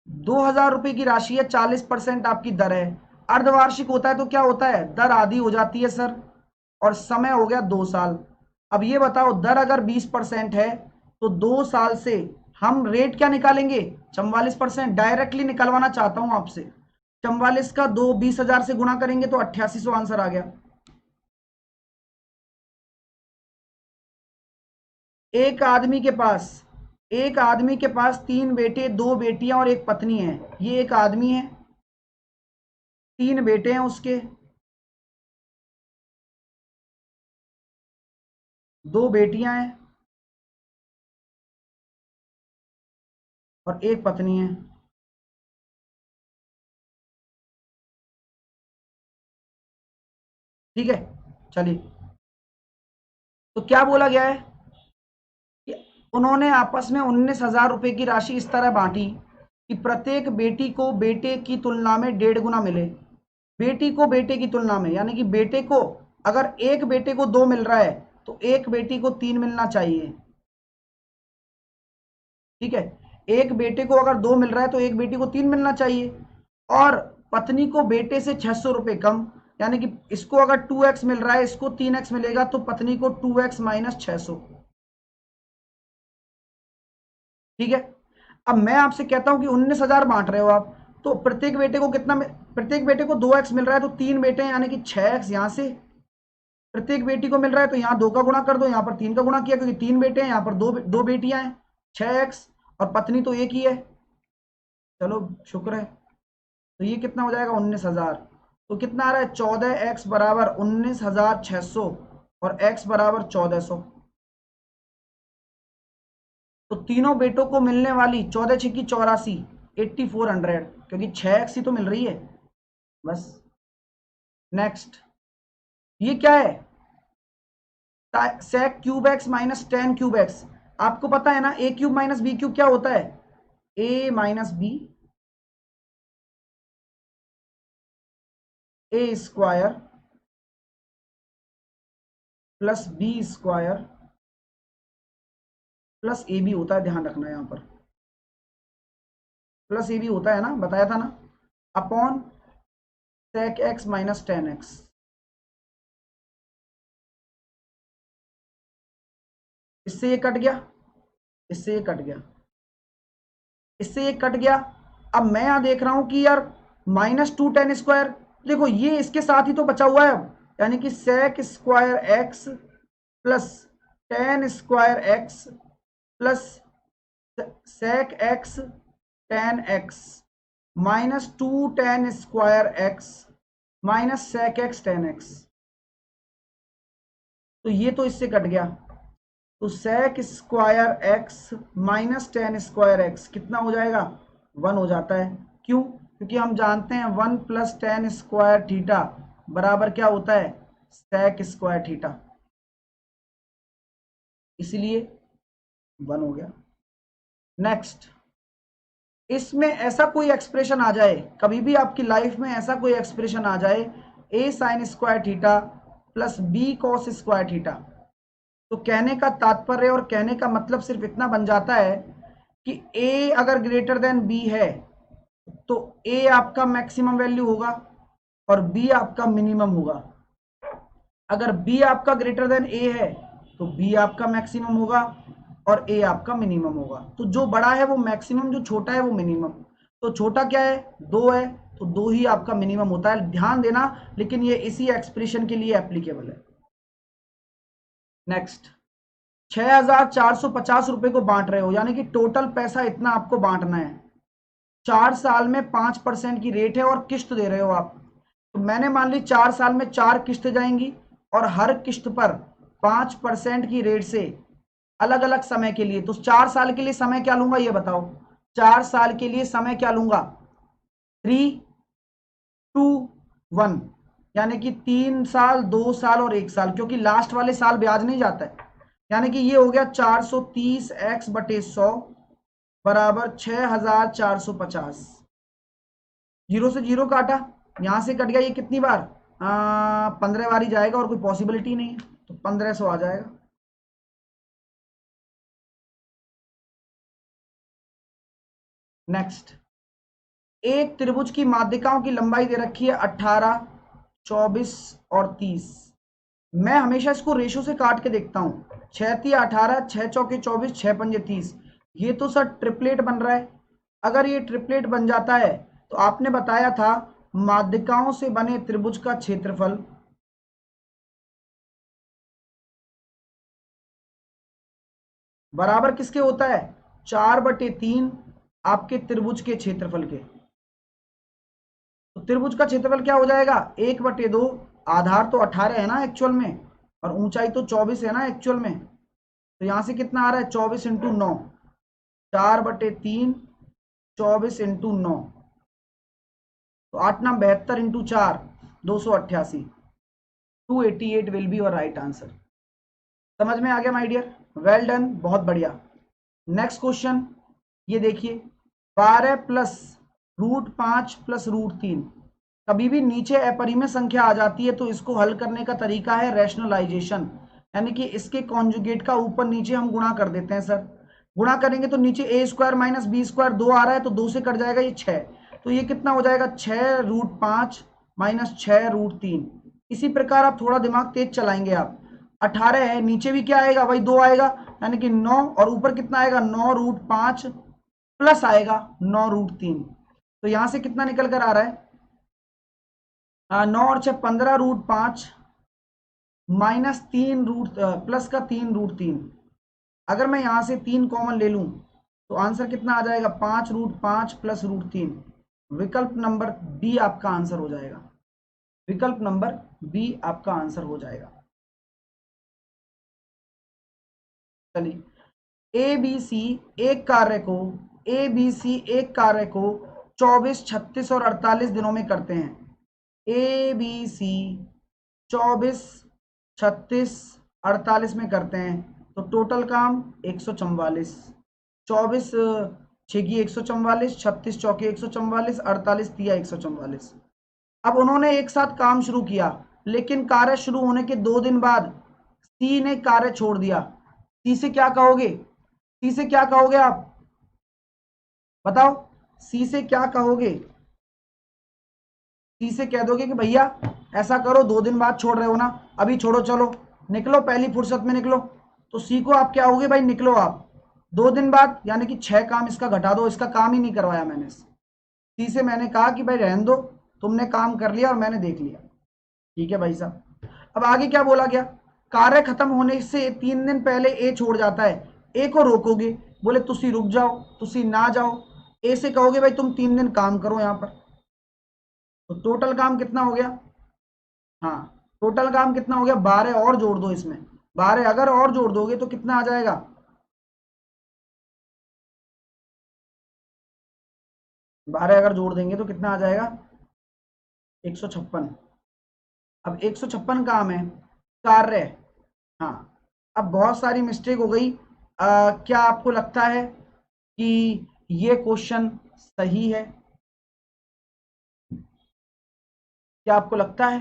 2,000 रुपए की राशि है, 40% आपकी दर है, अर्धवार्षिक होता है तो क्या होता है, दर आधी हो जाती है सर, और समय हो गया 2 साल। अब ये बताओ, दर अगर 20% है तो 2 साल से हम रेट क्या निकालेंगे, 44%। डायरेक्टली निकलवाना चाहता हूं आपसे, 44 का 20,000 से गुणा करेंगे तो 8800 आंसर आ गया। एक आदमी के पास 3 बेटे, 2 बेटियां और एक पत्नी है। ये एक आदमी है, 3 बेटे हैं उसके, 2 बेटियां हैं और एक पत्नी है। ठीक है, चलिए, तो क्या बोला गया है कि उन्होंने आपस में 19,000 रुपए की राशि इस तरह बांटी कि प्रत्येक बेटी को बेटे की तुलना में 1.5 गुना मिले। बेटी को बेटे की तुलना में, यानी कि बेटे को, अगर एक बेटे को 2 मिल रहा है तो एक बेटी को 3 मिलना चाहिए। ठीक है, एक बेटे को अगर 2 मिल रहा है तो एक बेटी को 3 मिलना चाहिए, और पत्नी को बेटे से 600 रुपए कम, यानी कि इसको अगर 2x मिल रहा है, इसको 3x मिलेगा, तो पत्नी को 2x - 600। ठीक है, अब मैं आपसे कहता हूं कि 19,000 बांट रहे हो आप, तो प्रत्येक बेटे को कितना, प्रत्येक बेटे को 2x मिल रहा है, तो 3 बेटे हैं, यानी कि 6x यहां से, प्रत्येक बेटी को मिल रहा है तो यहां 2 का गुणा कर दो, यहां पर 3 का गुणा किया, क्योंकि 3 बेटे हैं, यहां पर दो बेटियां हैं, 6x, और पत्नी तो एक ही है, चलो शुक्र है। तो ये कितना हो जाएगा, 19,000। तो कितना आ रहा है, 14x बराबर 19,600 और x बराबर 1400। तो तीनों बेटों को मिलने वाली 14 छक्की 84, 8400, क्योंकि 6x ही तो मिल रही है बस। नेक्स्ट ये क्या है, sec cube x minus tan cube x. आपको पता है ना a cube minus b cube क्या होता है, a minus b a square plus b square plus a b होता है, ध्यान रखना यहां पर प्लस ए बी होता है ना, बताया था ना, upon sec x minus ten x. इससे ये कट गया, इससे ये कट गया, इससे ये कट गया। अब मैं यहां देख रहा हूं कि यार माइनस टू टेन स्क्वायर, देखो ये इसके साथ ही तो बचा हुआ है अब, यानी कि sec square x plus ten square x plus sec x ten x minus two ten square x minus sec x ten x. तो ये तो इससे कट गया, तो sec square x minus ten square x कितना हो जाएगा, वन हो जाता है। क्यों, क्योंकि हम जानते हैं one plus ten square theta बराबर क्या होता है, sec स्क्वायर थीटा, इसलिए वन हो गया। नेक्स्ट, इसमें ऐसा कोई एक्सप्रेशन आ जाए, कभी भी आपकी लाइफ में ऐसा कोई एक्सप्रेशन आ जाए, a sine square theta plus b cos square theta, तो कहने का तात्पर्य और कहने का मतलब सिर्फ इतना बन जाता है कि ए अगर ग्रेटर देन बी है तो ए आपका मैक्सिमम वैल्यू होगा और बी आपका मिनिमम होगा। अगर बी आपका ग्रेटर देन ए है तो बी आपका मैक्सिमम होगा और ए आपका मिनिमम होगा। तो जो बड़ा है वो मैक्सिमम, जो छोटा है वो मिनिमम। तो छोटा क्या है, दो है, तो दो ही आपका मिनिमम होता है, ध्यान देना। लेकिन ये इसी एक्सप्रेशन के लिए एप्लीकेबल है। नेक्स्ट, 6,450 रुपए को बांट रहे हो, यानी कि टोटल पैसा इतना आपको बांटना है। 4 साल में 5% की रेट है और किस्त दे रहे हो आप। तो मैंने मान ली 4 साल में 4 किस्त जाएंगी और हर किस्त पर 5% की रेट से अलग अलग समय के लिए। तो 4 साल के लिए समय क्या लूंगा ये बताओ, 4 साल के लिए समय क्या लूंगा, 3, 2, 1, यानी कि 3 साल, 2 साल और 1 साल, क्योंकि लास्ट वाले साल ब्याज नहीं जाता है। यानी कि ये हो गया 430x/100 बराबर 6,450। जीरो से जीरो काटा, यहां से कट गया, ये कितनी बार, 15 बार ही जाएगा और कोई पॉसिबिलिटी नहीं है, तो 1500 आ जाएगा। नेक्स्ट, एक त्रिभुज की माध्यिकाओं की लंबाई दे रखी है 18, 24 और 30। मैं हमेशा इसको रेशो से काट के देखता हूं, 6×3 = 18, 6×4 = 24, 6×5 = 30। ये तो सर ट्रिपलेट बन रहा है। अगर ये ट्रिपलेट बन जाता है तो आपने बताया था माध्यिकाओं से बने त्रिभुज का क्षेत्रफल बराबर किसके होता है, 4/3 आपके त्रिभुज के क्षेत्रफल के। तो त्रिभुज का क्षेत्रफल क्या हो जाएगा, 1/2। आधार तो 18 है ना एक्चुअल में, और ऊंचाई तो 24 है ना एक्चुअल में। तो यहां से कितना आ रहा है, 24 × 9, 4/3, 24 × 9, तो 8×9 72 × 4 288, 288 will be your right answer. समझ में आ गया माय डियर, वेल डन, बहुत बढ़िया। नेक्स्ट क्वेश्चन ये देखिए, 12 प्लस √5 प्लस √3। कभी भी नीचे अपरिमेय संख्या आ जाती है तो इसको हल करने का तरीका है रैशनलाइजेशन, यानी कि इसके कॉन्जुगेट का ऊपर नीचे हम गुणा कर देते हैं। सर गुणा करेंगे तो नीचे a² माइनस b² 2 आ रहा है, तो 2 से कट जाएगा ये 6, तो ये कितना हो जाएगा, 6√5 माइनस 6√3। इसी प्रकार आप थोड़ा दिमाग तेज चलाएंगे आप, 18 है, नीचे भी क्या आएगा, वही 2 आएगा, यानी कि 9, और ऊपर कितना आएगा, 9√5 प्लस आएगा 9√3। तो यहां से कितना निकल कर आ रहा है, 9 और 6 15√5 माइनस 3 रूट प्लस का 3√3। अगर मैं यहां से 3 कॉमन ले लूं तो आंसर कितना आ जाएगा, 5√5 प्लस √3। विकल्प नंबर बी आपका आंसर हो जाएगा, विकल्प नंबर बी आपका आंसर हो जाएगा। चलिए, ए बी सी एक कार्य को ए बी सी एक कार्य को 24, 36 और 48 दिनों में करते हैं। ए बी सी 24, 36, 48 में करते हैं तो टोटल काम 144। 24 6 की 144, 36 चौके 144, 48 तिया 144। अब उन्होंने एक साथ काम शुरू किया, लेकिन कार्य शुरू होने के 2 दिन बाद सी ने कार्य छोड़ दिया। सी से क्या कहोगे? सी से क्या कहोगे आप बताओ? सी से क्या कहोगे? सी से कह दोगे कि भैया ऐसा करो, 2 दिन बाद छोड़ रहे हो ना, अभी छोड़ो, चलो निकलो, पहली फुर्सत में निकलो। तो सी को आप क्या होगे? भाई निकलो आप 2 दिन बाद, यानी कि 6 काम इसका घटा दो, इसका काम ही नहीं करवाया मैंने। सी से मैंने कहा कि भाई रहने दो, तुमने काम कर लिया और मैंने देख लिया। ठीक है भाई साहब। अब आगे क्या बोला गया? कार्य खत्म होने से 3 दिन पहले ए छोड़ जाता है। ए को रोकोगे, बोले तुसी रुक जाओ, तुसी ना जाओ। ए से कहोगे भाई तुम 3 दिन काम करो यहां पर। तो टोटल काम कितना हो गया? हाँ, टोटल काम कितना हो गया? 12 और जोड़ दो इसमें। 12 अगर और जोड़ दोगे तो कितना आ जाएगा? 12 अगर जोड़ देंगे तो कितना आ जाएगा? 156। अब 156 काम है कार्य। हाँ, अब बहुत सारी मिस्टेक हो गई। क्या आपको लगता है कि ये क्वेश्चन सही है? क्या आपको लगता है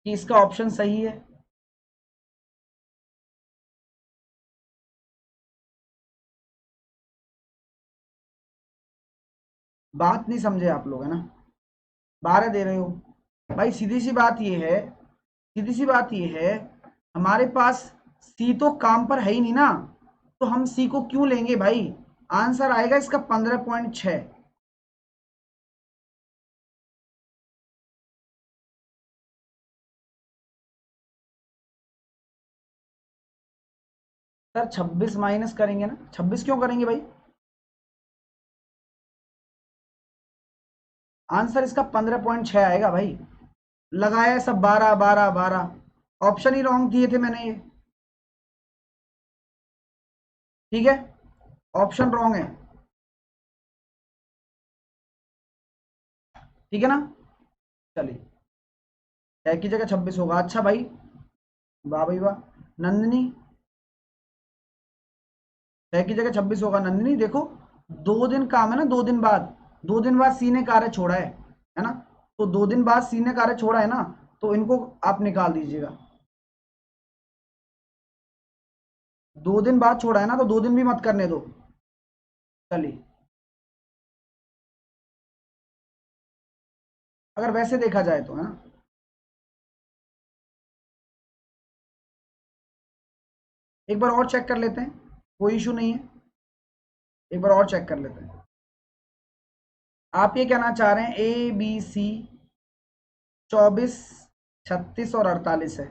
कि इसका ऑप्शन सही है? बात नहीं समझे आप लोग, है ना? 12 दे रहे हो भाई। सीधी सी बात ये है, सीधी सी बात ये है, हमारे पास सी तो काम पर है ही नहीं ना, तो हम सी को क्यों लेंगे भाई? आंसर आएगा इसका 15.6। सर 26 माइनस करेंगे ना? 26 क्यों करेंगे भाई? आंसर इसका 15.6 आएगा भाई। लगाया सब 12 12 12, ऑप्शन ही रॉन्ग दिए थे मैंने ये। ठीक है, ऑप्शन रॉन्ग है। ठीक है ना? चलिए, 6 की जगह 26 होगा। अच्छा भाई, वाह भाई वाह। नंदिनी, 6 की जगह 26 होगा। नंदिनी देखो, 2 दिन काम है ना, 2 दिन बाद, 2 दिन बाद सी ने कार्य छोड़ा है ना? तो 2 दिन बाद सी ने कार्य छोड़ा है ना, तो इनको आप निकाल दीजिएगा। 2 दिन बाद छोड़ा है ना, तो 2 दिन भी मत करने दो। चलिए, अगर वैसे देखा जाए तो, है ना? एक बार और चेक कर लेते हैं, कोई इशू नहीं है। एक बार और चेक कर लेते हैं। आप ये कहना चाह रहे हैं ए बी सी 24, 36 और 48 है,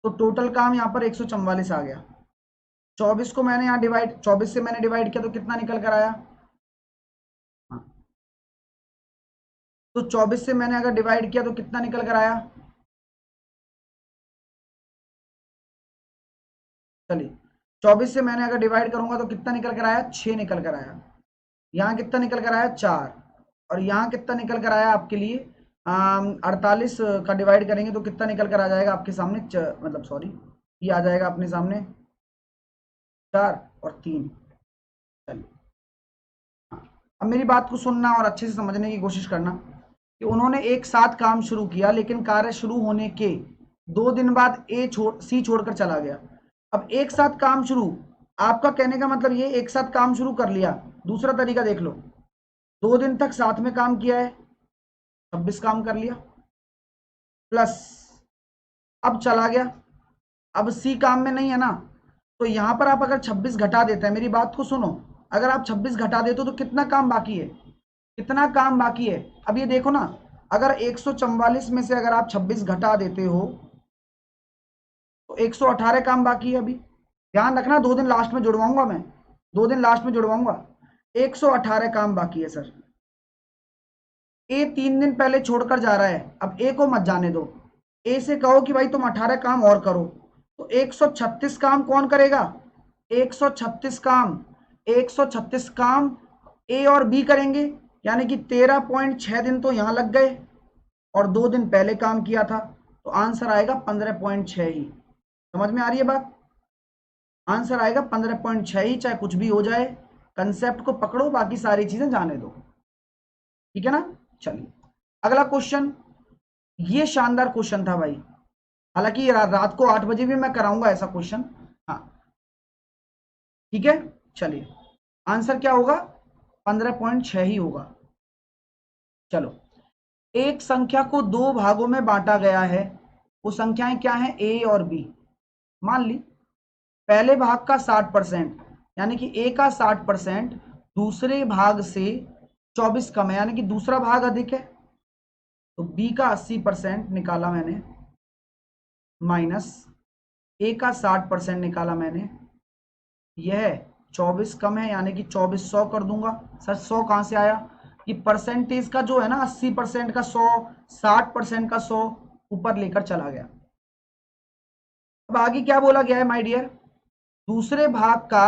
तो टोटल काम यहाँ पर 144 आ गया। 24 को मैंने यहाँ डिवाइड, 24 से मैंने डिवाइड किया तो कितना निकल कर आया? हाँ, तो 24 से मैंने अगर डिवाइड किया तो कितना निकल कर आया? चलिए, 24 से मैंने अगर डिवाइड करूंगा तो कितना निकल कर आया? 6 निकल कर आया। यहाँ कितना निकल कर आया? 4। और यहाँ कितना निकल कर आया आपके लिए? 48 का डिवाइड करेंगे तो कितना निकल कर आ जाएगा आपके सामने? मतलब सॉरी, ये आ जाएगा अपने सामने 4 और 3। चलिए, हाँ, अब मेरी बात को सुनना और अच्छे से समझने की कोशिश करना कि उन्होंने एक साथ काम शुरू किया, लेकिन कार्य शुरू होने के 2 दिन बाद सी छोड़कर चला गया। अब एक साथ काम शुरू, आपका कहने का मतलब ये एक साथ काम शुरू कर लिया। दूसरा तरीका देख लो, 2 दिन तक साथ में काम किया है, 26 काम कर लिया, प्लस अब चला गया, अब सी काम में नहीं है ना, तो यहां पर आप अगर 26 घटा देते हैं, मेरी बात को सुनो, अगर आप 26 घटा देते हो तो कितना काम बाकी है? कितना काम बाकी है? अब ये देखो ना, अगर 144 में से अगर आप 26 घटा देते हो तो 118 काम बाकी है अभी। ध्यान रखना, 2 दिन लास्ट में जुड़वाऊंगा मैं, 2 दिन लास्ट में जुड़वाऊंगा। 118 काम बाकी है सर। ए 3 दिन पहले छोड़कर जा रहा है, अब ए को मत जाने दो। ए से कहो कि भाई तुम 18 काम और करो, तो 136 काम कौन करेगा? 136 काम, 136 काम ए और बी करेंगे, यानी कि 13.6 दिन तो यहां लग गए और 2 दिन पहले काम किया था, तो आंसर आएगा 15.6 ही। समझ में आ रही है बात? आंसर आएगा 15.6 ही, चाहे कुछ भी हो जाए, कंसेप्ट को पकड़ो, बाकी सारी चीजें जाने दो। ठीक है ना? चलिए अगला क्वेश्चन, ये शानदार क्वेश्चन था भाई, हालांकि रात को 8 बजे भी मैं कराऊंगा ऐसा क्वेश्चन। हाँ ठीक है, चलिए आंसर क्या होगा? 15.6 ही होगा। चलो, एक संख्या को 2 भागों में बांटा गया है, वो संख्याएं क्या हैं? ए और बी। मान ली पहले भाग का 60%, यानी कि ए का 60% दूसरे भाग से 24 कम है, यानी कि दूसरा भाग अधिक है। तो बी का 80% निकाला मैंने, माइनस ए का 60% निकाला मैंने, यह 24 कम है, यानी कि 2400 कर दूंगा। सर 100 कहां से आया? कि परसेंटेज का जो है ना, 80% का 100, 60% का 100 ऊपर लेकर चला गया। अब आगे क्या बोला गया है माय डियर? दूसरे भाग का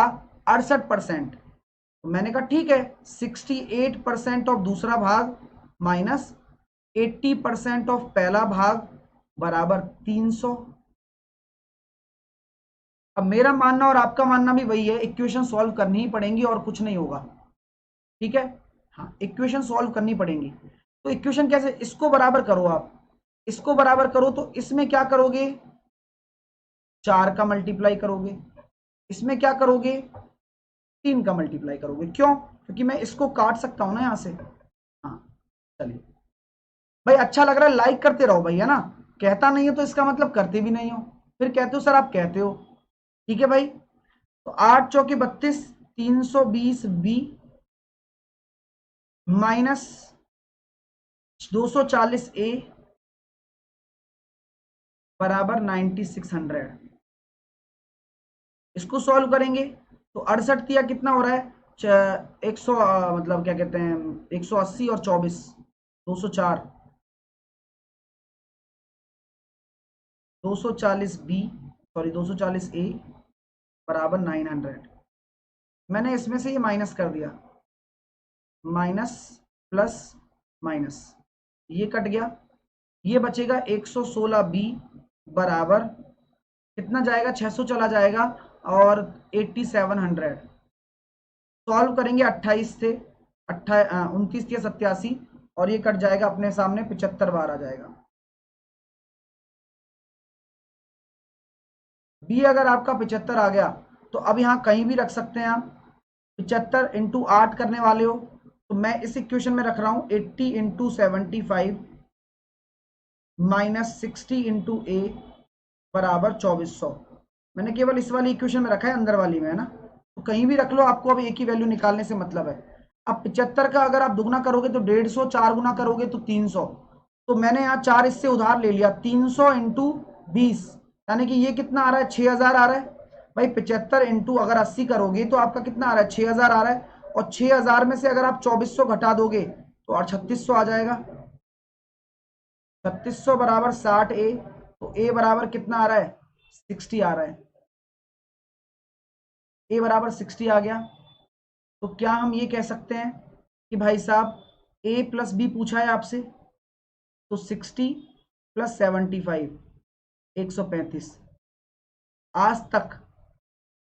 68%। तो मैंने कहा ठीक है, 68% ऑफ दूसरा भाग माइनस 80% ऑफ पहला भाग बराबर 300। अब मेरा मानना और आपका मानना भी वही है, इक्वेशन सॉल्व करनी ही पड़ेंगी और कुछ नहीं होगा। ठीक है, हाँ इक्वेशन सॉल्व करनी पड़ेंगी। तो इक्वेशन कैसे? इसको बराबर करो आप, इसको बराबर करो, तो इसमें क्या करोगे? 4 का मल्टीप्लाई करोगे, इसमें क्या करोगे? 3 का मल्टीप्लाई करोगे। क्यों? क्योंकि मैं इसको काट सकता हूं ना यहां से। हाँ चलिए भाई, अच्छा लग रहा है, लाइक करते रहो भाई, है ना? कहता नहीं हो तो इसका मतलब करते भी नहीं हो, फिर कहते हो सर आप कहते हो। ठीक है भाई, तो 8 चौके 32, 320 बी माइनस 240 ए बराबर 9600। इसको सॉल्व करेंगे तो 68 दिया कितना हो रहा है? 100, मतलब क्या कहते हैं, 180 और 24, 204, 240 बी, सॉरी 240 ए बराबर 900। मैंने इसमें से ये माइनस कर दिया, माइनस प्लस माइनस, ये कट गया, ये बचेगा 116 बी बराबर कितना जाएगा? 600 चला जाएगा और 8700। सॉल्व करेंगे 28 से 29 या 87, और ये कट जाएगा अपने सामने, 75 बार आ जाएगा। बी अगर आपका 75 आ गया तो अब यहां कहीं भी रख सकते हैं आप। 75 इंटू 8 करने वाले हो, तो मैं इस इक्वेशन में रख रहा हूं 80 इंटू 75 माइनस 60 इंटू ए बराबर 2400। मैंने केवल इस वाली इक्वेशन में रखा है, अंदर वाली में, है ना? तो कहीं भी रख लो, आपको अब एक ही वैल्यू निकालने से मतलब है। अब 75 का अगर आप दुगना करोगे तो 150, 4 गुना करोगे तो 300। तो मैंने यहाँ 4 इससे उधार ले लिया, 300 इंटू 20, यानी कि ये कितना आ रहा है? 6000 आ रहा है भाई। 75 इंटू अगर 80 करोगे तो आपका कितना आ रहा है? 6000 आ रहा है। और 6000 में से अगर आप 2400 घटा दोगे तो और 3600 आ जाएगा। 3600 बराबर 60 ए, तो ए बराबर कितना आ रहा है? 60 आ रहा है। ए बराबर 60 आ गया, तो क्या हम ये कह सकते हैं कि भाई साहब ए प्लस बी पूछा है आपसे, तो 60 प्लस 75 135। आज तक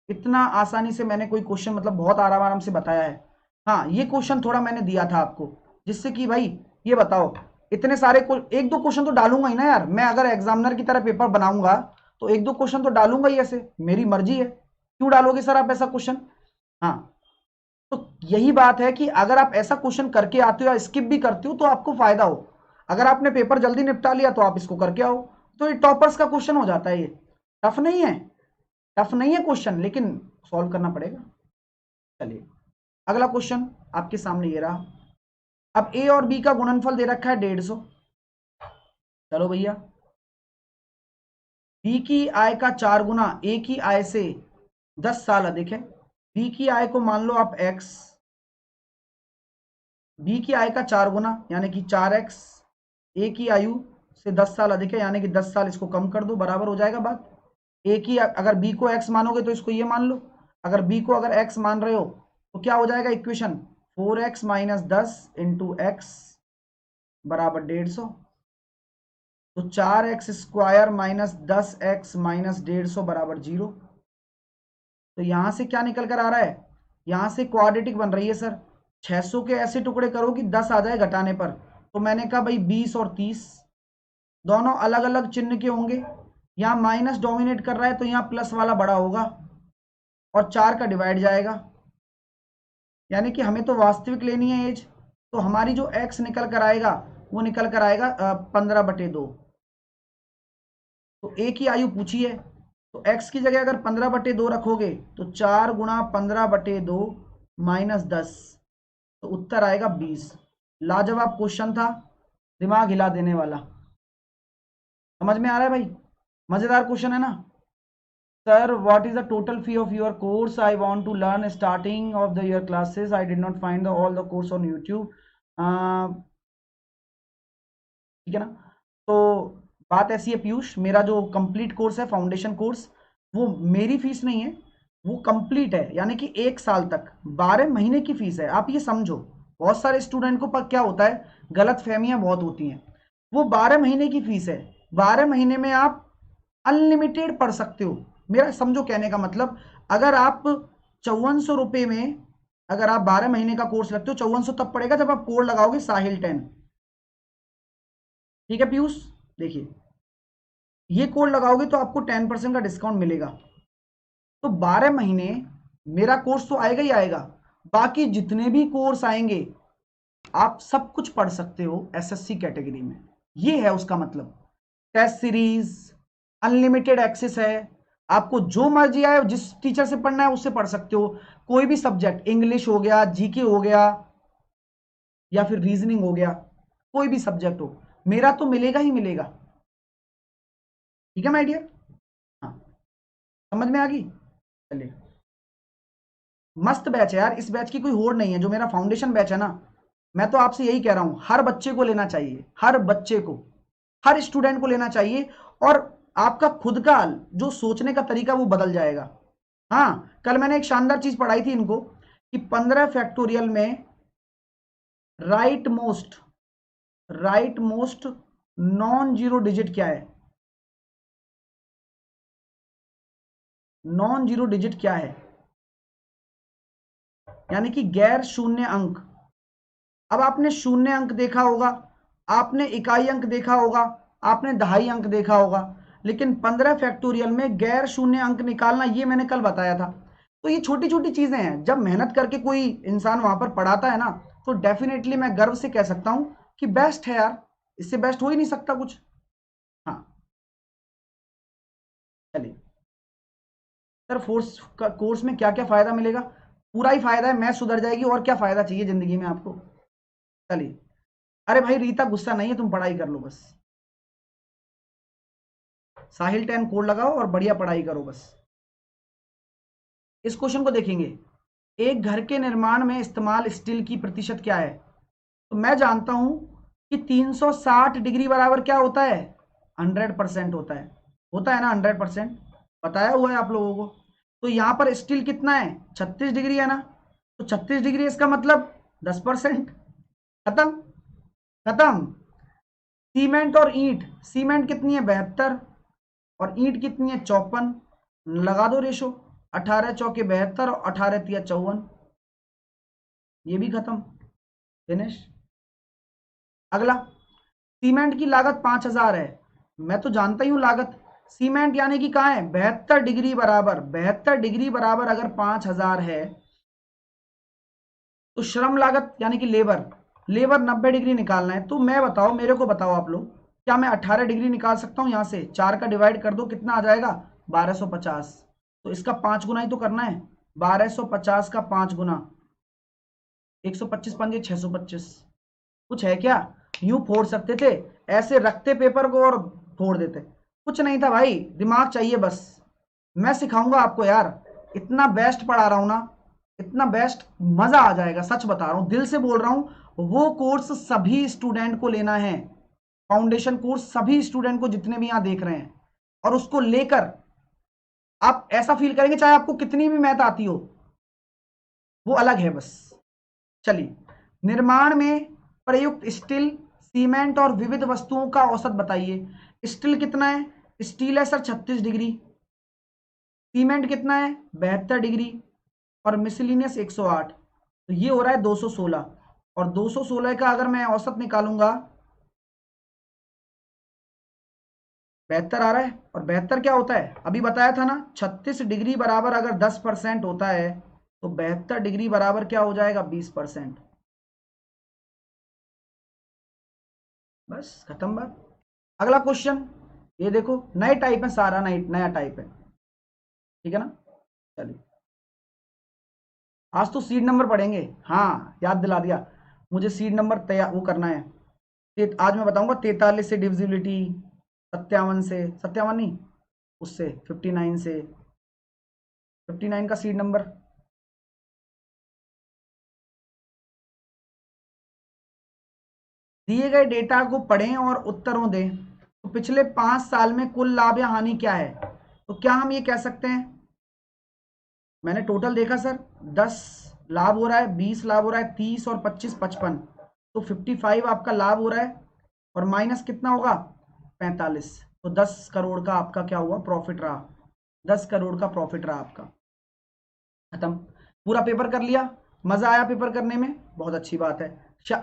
इतना आसानी से मैंने कोई क्वेश्चन, मतलब बहुत आराम आराम से बताया है। हाँ ये क्वेश्चन थोड़ा मैंने दिया था आपको, जिससे कि भाई ये बताओ, इतने सारे एक दो क्वेश्चन तो डालूंगा ही ना यार, मैं अगर एग्जामिनर की तरह पेपर बनाऊंगा तो एक दो क्वेश्चन तो डालूंगा ही, ऐसे मेरी मर्जी है। क्यों डालोगे सर आप ऐसा क्वेश्चन? हाँ, तो यही बात है कि अगर आप ऐसा क्वेश्चन करके आते हो या स्किप भी करते हो तो आपको फायदा हो। अगर आपने पेपर जल्दी निपटा लिया तो आप इसको करके आओ, तो ये टॉपर्स का क्वेश्चन हो जाता है। ये टफ नहीं है, टफ नहीं है क्वेश्चन, लेकिन सॉल्व करना पड़ेगा। चलिए अगला क्वेश्चन आपके सामने ये रहा। अब ए और बी का गुणनफल दे रखा है 150। चलो भैया, बी की आय का 4 गुना ए की आय से 10 साल अधिक है। बी की आय को मान लो आप x, बी की आय का 4 गुना यानी कि 4x, ए की आयु से 10 साल अधिक है, यानी कि 10 साल, इसको कम कर दो, बराबर हो जाएगा बात। ए की अगर बी को x मानोगे तो इसको ये मान लो, अगर बी को अगर x मान रहे हो तो क्या हो जाएगा equation? 4x minus 10 into x बराबर 150, तो 4x² माइनस 10x माइनस 150 बराबर 0। तो यहां से क्या निकल कर आ रहा है, यहां से क्वाड्रेटिक बन रही है सर। 600 के ऐसे टुकड़े करो कि 10 आ जाए घटाने पर। तो मैंने कहा भाई 20 और 30 दोनों अलग अलग चिन्ह के होंगे। यहां माइनस डोमिनेट कर रहा है तो यहां प्लस वाला बड़ा होगा और 4 का डिवाइड जाएगा, यानी कि हमें तो वास्तविक लेनी है एज। तो हमारी जो एक्स निकल कर आएगा वो निकल कर आएगा 15/2। तो ए की आयु पूछी है, तो x की जगह अगर 15/2 रखोगे तो 4 गुणा 15/2 माइनस 10, तो उत्तर आएगा 20। लाजवाब क्वेश्चन था, दिमाग हिला देने वाला। समझ में आ रहा है भाई, मजेदार क्वेश्चन है ना। Sir what is the total fee of your course, I want to learn starting of the your classes, I did not find all the course on YouTube. ठीक है ना। तो बात ऐसी है पीयूष, मेरा जो कंप्लीट कोर्स है फाउंडेशन कोर्स, वो मेरी फीस नहीं है, वो कंप्लीट है, यानी कि 1 साल तक 12 महीने की फीस है। आप ये समझो, बहुत सारे स्टूडेंट को पर क्या होता है, गलत फहमियां बहुत होती हैं। वो 12 महीने की फीस है, 12 महीने में आप अनलिमिटेड पढ़ सकते हो। मेरा समझो कहने का मतलब, अगर आप 5400 रुपये में अगर आप 12 महीने का कोर्स लगते हो, 5400 तब पड़ेगा जब आप कोड लगाओगे साहिल10। ठीक है पीयूष, देखिए ये कोड लगाओगे तो आपको 10% का डिस्काउंट मिलेगा। तो 12 महीने मेरा कोर्स तो आएगा ही आएगा, बाकी जितने भी कोर्स आएंगे आप सब कुछ पढ़ सकते हो एसएससी कैटेगरी में। ये है उसका मतलब। टेस्ट सीरीज अनलिमिटेड एक्सेस है, आपको जो मर्जी आए जिस टीचर से पढ़ना है उससे पढ़ सकते हो। कोई भी सब्जेक्ट, इंग्लिश हो गया, जीके हो गया, या फिर रीजनिंग हो गया, कोई भी सब्जेक्ट हो, मेरा तो मिलेगा ही मिलेगा। ठीक है माय डियर, हाँ समझ में आ गई। चलिए, मस्त बैच है यार, इस बैच की कोई होड़ नहीं है। जो मेरा फाउंडेशन बैच है ना, मैं तो आपसे यही कह रहा हूं, हर बच्चे को लेना चाहिए, हर बच्चे को, हर स्टूडेंट को लेना चाहिए। और आपका खुद का जो सोचने का तरीका वो बदल जाएगा। हाँ, कल मैंने एक शानदार चीज पढ़ाई थी इनको कि 15 फैक्टोरियल में right most non zero digit क्या है, नॉन जीरो डिजिट क्या है, यानी कि गैर शून्य अंक। अब आपने शून्य अंक देखा होगा, आपने इकाई अंक देखा होगा, आपने दहाई अंक देखा होगा, लेकिन 15 फैक्टोरियल में गैर शून्य अंक निकालना ये मैंने कल बताया था। तो ये छोटी छोटी चीजें हैं, जब मेहनत करके कोई इंसान वहां पर पढ़ाता है ना, तो डेफिनेटली मैं गर्व से कह सकता हूं कि बेस्ट है यार, इससे बेस्ट हो ही नहीं सकता कुछ। हाँ चलिए सर, फोर्स का कोर्स में क्या क्या फायदा मिलेगा, पूरा ही फायदा है, मैथ सुधर जाएगी, और क्या फायदा चाहिए जिंदगी में आपको। चलिए, अरे भाई रीता गुस्सा नहीं है, तुम पढ़ाई कर लो बस, साहिल10 कोड लगाओ और बढ़िया पढ़ाई करो बस। इस क्वेश्चन को देखेंगे, एक घर के निर्माण में इस्तेमाल स्टील की प्रतिशत क्या है। तो मैं जानता हूं कि 360 डिग्री बराबर क्या होता है, 100% होता है ना 100%, बताया हुआ है आप लोगों को। तो यहां पर स्टील कितना है, 36 डिग्री है ना, तो 36 डिग्री इसका मतलब 10%। खत्म, खत्म। सीमेंट और ईंट, सीमेंट कितनी है 72 और ईंट कितनी है 54, लगा दो रेशो, 18 चौके 72 और 18 तिया 54, ये भी खत्म, फिनिश। अगला, सीमेंट की लागत 5000 है, मैं तो जानता ही हूं लागत। सीमेंट यानी कि कहां है 72 डिग्री बराबर, 72 डिग्री बराबर अगर 5000 है, तो श्रम लागत यानी कि लेबर 90 डिग्री निकालना है। तो मैं बताओ, मेरे को बताओ आप लोग, क्या मैं 18 डिग्री निकाल सकता हूं, यहां से 4 का डिवाइड कर दो, कितना आ जाएगा 1250। तो इसका 5 गुना ही तो करना है, 1250 का 5 गुना, 125 पंजे 625। कुछ है क्या, यूं फोड़ सकते थे, ऐसे रखते पेपर को और फोड़ देते, कुछ नहीं था भाई, दिमाग चाहिए बस। मैं सिखाऊंगा आपको यार, इतना बेस्ट पढ़ा रहा हूं ना, इतना बेस्ट, मजा आ जाएगा, सच बता रहा हूं, दिल से बोल रहा हूं। वो कोर्स सभी स्टूडेंट को लेना है, फाउंडेशन कोर्स सभी स्टूडेंट को, जितने भी यहां देख रहे हैं, और उसको लेकर आप ऐसा फील करेंगे, चाहे आपको कितनी भी मैथ आती हो, वो अलग है बस। चलिए, निर्माण में प्रयुक्त स्टील, सीमेंट और विविध वस्तुओं का औसत बताइए। स्टील कितना है? स्टील है सर 36 डिग्री। सीमेंट कितना है? 72 डिग्री। और मिसलिनियस 108। तो ये हो रहा है 216। और 216 का अगर मैं औसत निकालूंगा, 72 आ रहा है। और 72 क्या होता है? अभी बताया था ना, 36 डिग्री बराबर अगर 10% होता है तो 72 डिग्री बराबर क्या हो जाएगा? 20%। बस खत्म बात। अगला क्वेश्चन, ये देखो नए टाइप है, सारा नई नया टाइप है, ठीक है ना। चलिए, आज तो सीड नंबर पढ़ेंगे। हाँ, याद दिला दिया, मुझे सीड नंबर तैयार वो करना है। आज मैं बताऊंगा 43 से डिविजिबिलिटी, 57 से, 57 नहीं, उससे 59 से, 59 का सीड नंबर। दिए गए डेटा को पढ़ें और उत्तरों दें। तो पिछले 5 साल में कुल लाभ या हानि क्या है? तो क्या हम ये कह सकते हैं, मैंने टोटल देखा सर, 10 लाभ हो रहा है, 20 लाभ हो रहा है, 30 और 25 55, तो 55 आपका लाभ हो रहा है। और माइनस कितना होगा? 45। तो 10 करोड़ का आपका क्या हुआ? प्रॉफिट रहा। 10 करोड़ का प्रॉफिट रहा आपका। खत्म। पूरा पेपर कर लिया। मजा आया पेपर करने में? बहुत अच्छी बात है।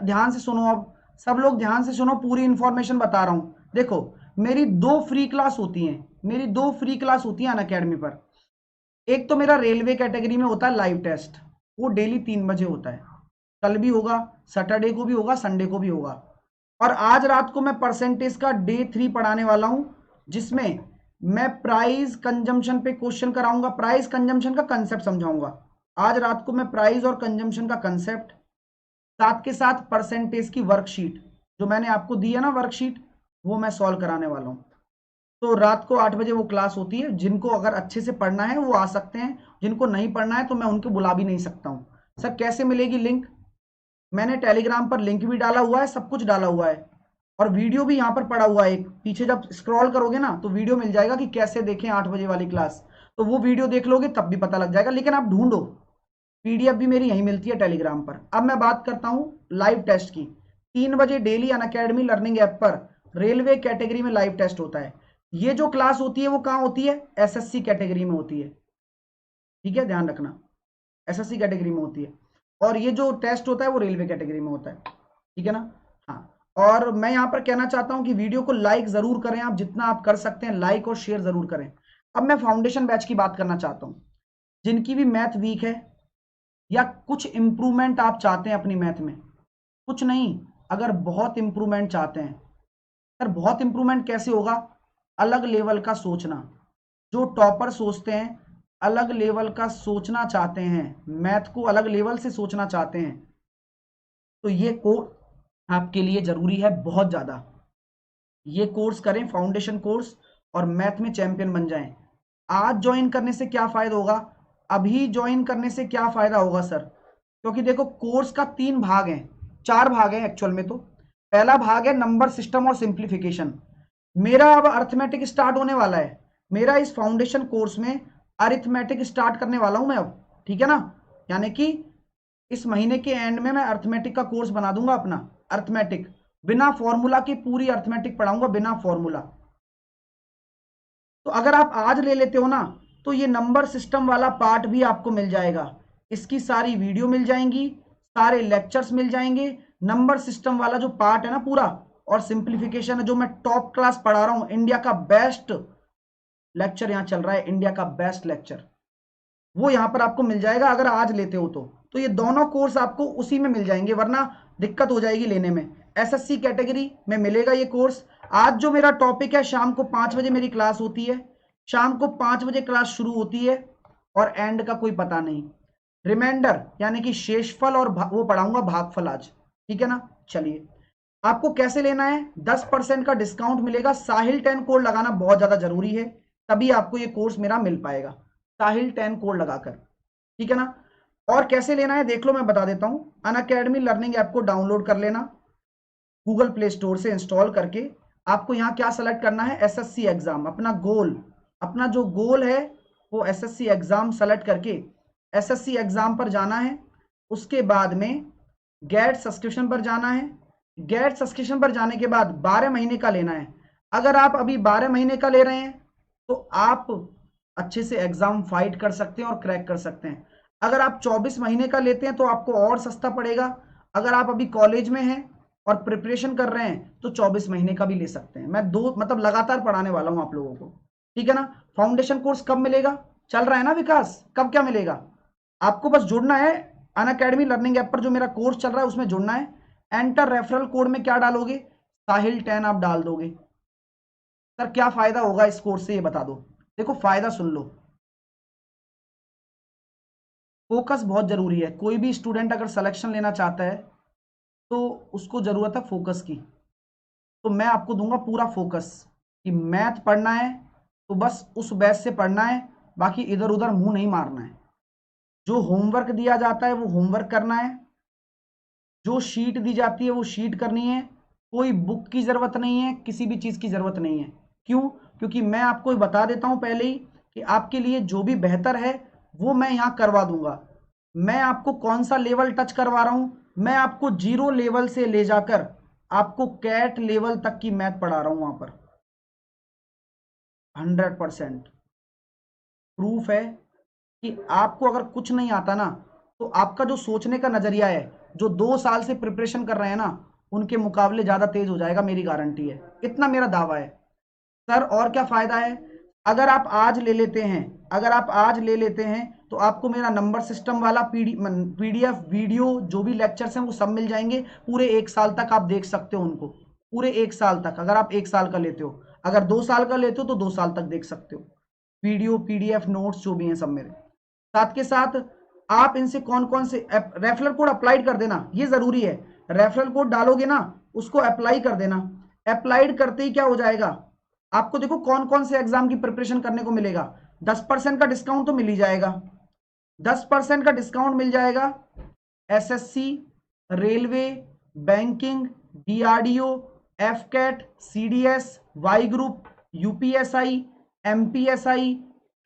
ध्यान से सुनो, अब सब लोग ध्यान से सुनो, पूरी इंफॉर्मेशन बता रहा हूं। देखो, मेरी 2 फ्री क्लास होती हैं, मेरी 2 फ्री क्लास होती हैं अनअकैडमी पर। एक तो मेरा रेलवे कैटेगरी में होता है लाइव टेस्ट, वो डेली 3 बजे होता है। कल भी होगा, सैटरडे को भी होगा, संडे को भी होगा। और आज रात को मैं परसेंटेज का डे 3 पढ़ाने वाला हूं, जिसमें मैं प्राइस कंजम्पशन पे क्वेश्चन कराऊंगा, प्राइस कंजम्पशन का कंसेप्ट समझाऊंगा। आज रात को मैं प्राइस और कंजम्पशन का कंसेप्ट, साथ के साथ परसेंटेज की वर्कशीट जो मैंने आपको दी है ना, वर्कशीट, वो मैं सॉल्व कराने वाला हूं। तो रात को 8 बजे वो क्लास होती है। जिनको अगर अच्छे से पढ़ना है वो आ सकते हैं, जिनको नहीं पढ़ना है तो मैं उनको बुला भी नहीं सकता हूं। सर कैसे मिलेगी लिंक? मैंने टेलीग्राम पर लिंक भी डाला हुआ है, सब कुछ डाला हुआ है। और वीडियो भी यहाँ पर पड़ा हुआ है, एक पीछे जब स्क्रॉल करोगे ना तो वीडियो मिल जाएगा कि कैसे देखें 8 बजे वाली क्लास। तो वो वीडियो देख लोगे तब भी पता लग जाएगा, लेकिन आप ढूंढो, पीडीएफ भी मेरी यहीं मिलती है टेलीग्राम पर। अब मैं बात करता हूँ लाइव टेस्ट की। 3 बजे डेली अनअकैडमी लर्निंग ऐप पर रेलवे कैटेगरी में लाइव टेस्ट होता है। ये जो क्लास होती है वो कहाँ होती है? एसएससी कैटेगरी में होती है, ठीक है, ध्यान रखना, एसएससी कैटेगरी में होती है। और ये जो टेस्ट होता है वो रेलवे कैटेगरी में होता है, ठीक है ना। हाँ, और मैं यहाँ पर कहना चाहता हूँ कि वीडियो को लाइक जरूर करें, आप जितना आप कर सकते हैं लाइक और शेयर जरूर करें। अब मैं फाउंडेशन बैच की बात करना चाहता हूँ। जिनकी भी मैथ वीक है या कुछ इंप्रूवमेंट आप चाहते हैं अपनी मैथ में, कुछ नहीं, अगर बहुत इंप्रूवमेंट चाहते हैं, सर बहुत इंप्रूवमेंट कैसे होगा? अलग लेवल का सोचना, जो टॉपर सोचते हैं, अलग लेवल का सोचना चाहते हैं, मैथ को अलग लेवल से सोचना चाहते हैं, तो ये कोर्स आपके लिए जरूरी है बहुत ज्यादा। ये कोर्स करें, फाउंडेशन कोर्स, और मैथ में चैंपियन बन जाएं। आज ज्वाइन करने से क्या फायदा होगा? अभी ज्वाइन करने से क्या फायदा होगा सर? क्योंकि देखो कोर्स का 3 भाग हैं, 4 भाग हैं एक्चुअल में। तो पहला भाग है नंबर सिस्टम और सिंप्लीफिकेशन। मेरा अब अर्थमेटिक स्टार्ट होने वाला है, मेरा इस फाउंडेशन कोर्स में अरिथमेटिक स्टार्ट करने वाला हूं मैं अब, ठीक है ना। यानी कि इस महीने के एंड में मैं अर्थमेटिक का कोर्स बना दूंगा अपना, अर्थमेटिक बिना फॉर्मूला की, पूरी अर्थमेटिक पढ़ाऊंगा बिना फॉर्मूला। तो अगर आप आज ले लेते हो ना, तो ये नंबर सिस्टम वाला पार्ट भी आपको मिल जाएगा, इसकी सारी वीडियो मिल जाएंगी, सारे लेक्चर्स मिल जाएंगे। नंबर सिस्टम वाला जो पार्ट है ना पूरा, और सिंप्लीफिकेशन है, जो मैं टॉप क्लास पढ़ा रहा हूं, इंडिया का बेस्ट लेक्चर यहां चल रहा है, इंडिया का बेस्ट लेक्चर, वो यहां पर आपको मिल जाएगा अगर आज लेते हो तो ये दोनों कोर्स आपको उसी में मिल जाएंगे, वरना दिक्कत हो जाएगी लेने में। एसएससी कैटेगरी में मिलेगा ये कोर्स। आज जो मेरा टॉपिक है, शाम को 5 बजे मेरी क्लास होती है, शाम को 5 बजे क्लास शुरू होती है, और एंड का कोई पता नहीं। रिमाइंडर यानी कि शेषफल और वो पढ़ाऊंगा भागफल आज, ठीक है ना। चलिए, आपको कैसे लेना है? 10% का डिस्काउंट मिलेगा, साहिल 10 कोड लगाना बहुत ज्यादा जरूरी है, तभी आपको ये कोर्स मेरा मिल पाएगा, साहिल 10 कोड लगाकर, ठीक है ना। और कैसे लेना है देख लो, मैं बता देता हूं। अनअकैडमी लर्निंग ऐप को डाउनलोड कर लेना, गूगल प्ले स्टोर से इंस्टॉल करके। आपको यहां क्या सेलेक्ट करना है? एसएससी एग्जाम, अपना गोल, अपना जो गोल है वो एसएससी एग्जाम सेलेक्ट करके एसएससी एग्जाम पर जाना है। उसके बाद में गेट सब्सक्रिप्शन पर जाना है। गेट सब्सक्रिप्शन पर जाने के बाद 12 महीने का लेना है। अगर आप अभी 12 महीने का ले रहे हैं तो आप अच्छे से एग्जाम फाइट कर सकते हैं और क्रैक कर सकते हैं। अगर आप 24 महीने का लेते हैं तो आपको और सस्ता पड़ेगा। अगर आप अभी कॉलेज में हैं और प्रिपरेशन कर रहे हैं तो 24 महीने का भी ले सकते हैं। मैं दो मतलब लगातार पढ़ाने वाला हूं आप लोगों को, ठीक है ना। फाउंडेशन कोर्स कब मिलेगा, चल रहा है ना विकास, कब क्या मिलेगा? आपको बस जुड़ना है अनअकैडमी लर्निंग ऐप पर, जो मेरा कोर्स चल रहा है उसमें जुड़ना है। एंटर रेफरल कोड में क्या डालोगे, साहिल 10 आप डाल दोगे। सर क्या फायदा होगा इस कोर्स से ये बता दो। देखो फायदा सुन लो, फोकस बहुत जरूरी है। कोई भी स्टूडेंट अगर सिलेक्शन लेना चाहता है तो उसको जरूरत है फोकस की। तो मैं आपको दूंगा पूरा फोकस कि मैथ पढ़ना है तो बस उस बैच से पढ़ना है, बाकी इधर उधर मुंह नहीं मारना है। जो होमवर्क दिया जाता है वो होमवर्क करना है, जो शीट दी जाती है वो शीट करनी है। कोई बुक की जरूरत नहीं है, किसी भी चीज की जरूरत नहीं है। क्यों? क्योंकि मैं आपको बता देता हूं पहले ही कि आपके लिए जो भी बेहतर है वो मैं यहां करवा दूंगा। मैं आपको कौन सा लेवल टच करवा रहा हूं, मैं आपको जीरो लेवल से ले जाकर आपको कैट लेवल तक की मैथ पढ़ा रहा हूं वहां पर। 100% प्रूफ है कि आपको अगर कुछ नहीं आता ना तो आपका जो सोचने का नजरिया है, जो 2 साल से प्रिपरेशन कर रहे हैं ना, उनके मुकाबले ज्यादा तेज हो जाएगा, मेरी गारंटी है, इतना मेरा दावा है। सर और क्या फायदा है? अगर आप आज ले लेते हैं, अगर आप आज ले लेते हैं तो आपको मेरा नंबर सिस्टम वाला पीडीएफ वीडियो जो भी लेक्चर्स हैं वो सब मिल जाएंगे। पूरे 1 साल तक आप देख सकते हो उनको, पूरे 1 साल तक। अगर आप 1 साल का लेते हो, अगर 2 साल का लेते हो तो 2 साल तक देख सकते हो। वीडियो पीडीएफ नोट्स जो भी हैं सब मेरे साथ के साथ। आप इनसे कौन कौन से रेफरल कोड अप्लाई कर देना, ये जरूरी है। रेफरल कोड डालोगे ना, उसको अप्लाई कर देना। अप्लाइड करते ही क्या हो जाएगा, आपको देखो कौन कौन से एग्जाम की प्रिपरेशन करने को मिलेगा। 10% का डिस्काउंट तो मिल ही जाएगा, 10% का डिस्काउंट मिल जाएगा। SSC, railway, banking, DRDO, AFCAT, CDS, Y group, UPSI, MPSI,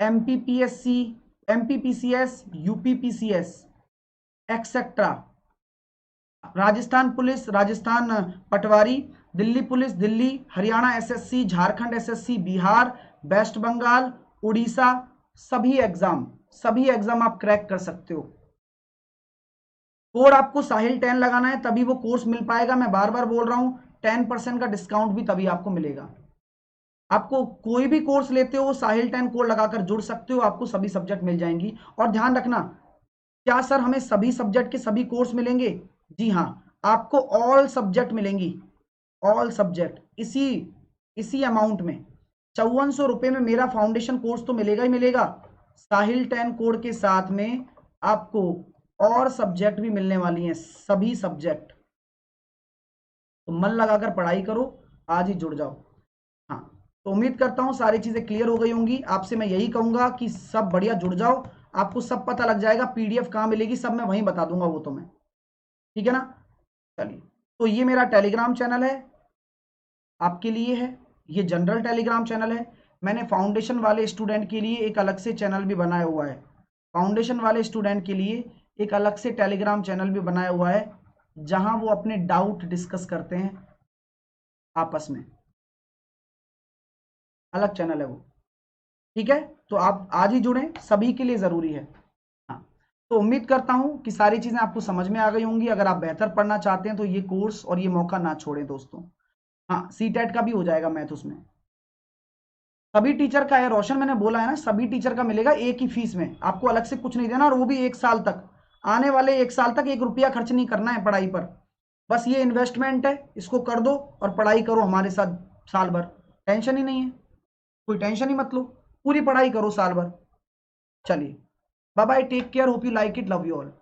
MPPSC, MPPCS, UPPCS etcetera. Rajasthan police, Rajasthan patwari, Delhi police, Delhi, Haryana SSC, Jharkhand SSC, Bihar, West Bengal, Orissa, सभी एग्जाम आप क्रैक कर सकते हो। कोड आपको साहिल 10 लगाना है तभी वो कोर्स मिल पाएगा। मैं बार बार बोल रहा हूं 10% का डिस्काउंट भी तभी आपको मिलेगा। आपको कोई भी कोर्स लेते हो साहिल 10 कोड लगाकर जुड़ सकते हो, आपको सभी सब्जेक्ट मिल जाएंगी। और ध्यान रखना, क्या सर हमें सभी सब्जेक्ट के सभी कोर्स मिलेंगे? जी हाँ, आपको ऑल सब्जेक्ट मिलेंगी, ऑल सब्जेक्ट इसी इसी अमाउंट में। 5400 रुपए में मेरा फाउंडेशन कोर्स तो मिलेगा ही मिलेगा, साहिल 10 कोड के साथ में आपको और सब्जेक्ट भी मिलने वाली हैं, सभी सब्जेक्ट। तो मन लगाकर पढ़ाई करो, आज ही जुड़ जाओ। हाँ, तो उम्मीद करता हूं सारी चीजें क्लियर हो गई होंगी। आपसे मैं यही कहूंगा कि सब बढ़िया जुड़ जाओ, आपको सब पता लग जाएगा। पीडीएफ कहां मिलेगी सब मैं वहीं बता दूंगा, वो तो मैं, ठीक है ना। चलिए, तो ये मेरा टेलीग्राम चैनल है, आपके लिए है। ये जनरल टेलीग्राम चैनल है। मैंने फाउंडेशन वाले स्टूडेंट के लिए एक अलग से चैनल भी बनाया हुआ है। फाउंडेशन वाले स्टूडेंट के लिए एक अलग से टेलीग्राम चैनल भी बनाया हुआ है, जहां वो अपने डाउट डिस्कस करते हैं आपस में। अलग चैनल है वो, ठीक है। तो आप आज ही जुड़ें, सभी के लिए जरूरी है। हाँ, तो उम्मीद करता हूं कि सारी चीजें आपको समझ में आ गई होंगी। अगर आप बेहतर पढ़ना चाहते हैं तो ये कोर्स और ये मौका ना छोड़ें दोस्तों। हाँ, सीटेट का भी हो जाएगा मैथ उसमें। सभी टीचर का है रोशन, मैंने बोला है ना, सभी टीचर का मिलेगा एक ही फीस में, आपको अलग से कुछ नहीं देना, और वो भी 1 साल तक। आने वाले 1 साल तक 1 रुपया खर्च नहीं करना है पढ़ाई पर। बस ये इन्वेस्टमेंट है, इसको कर दो और पढ़ाई करो हमारे साथ साल भर। टेंशन ही नहीं है, कोई टेंशन ही मत लो, पूरी पढ़ाई करो साल भर। चलिए, bye bye, take care, hope you like it, love you all.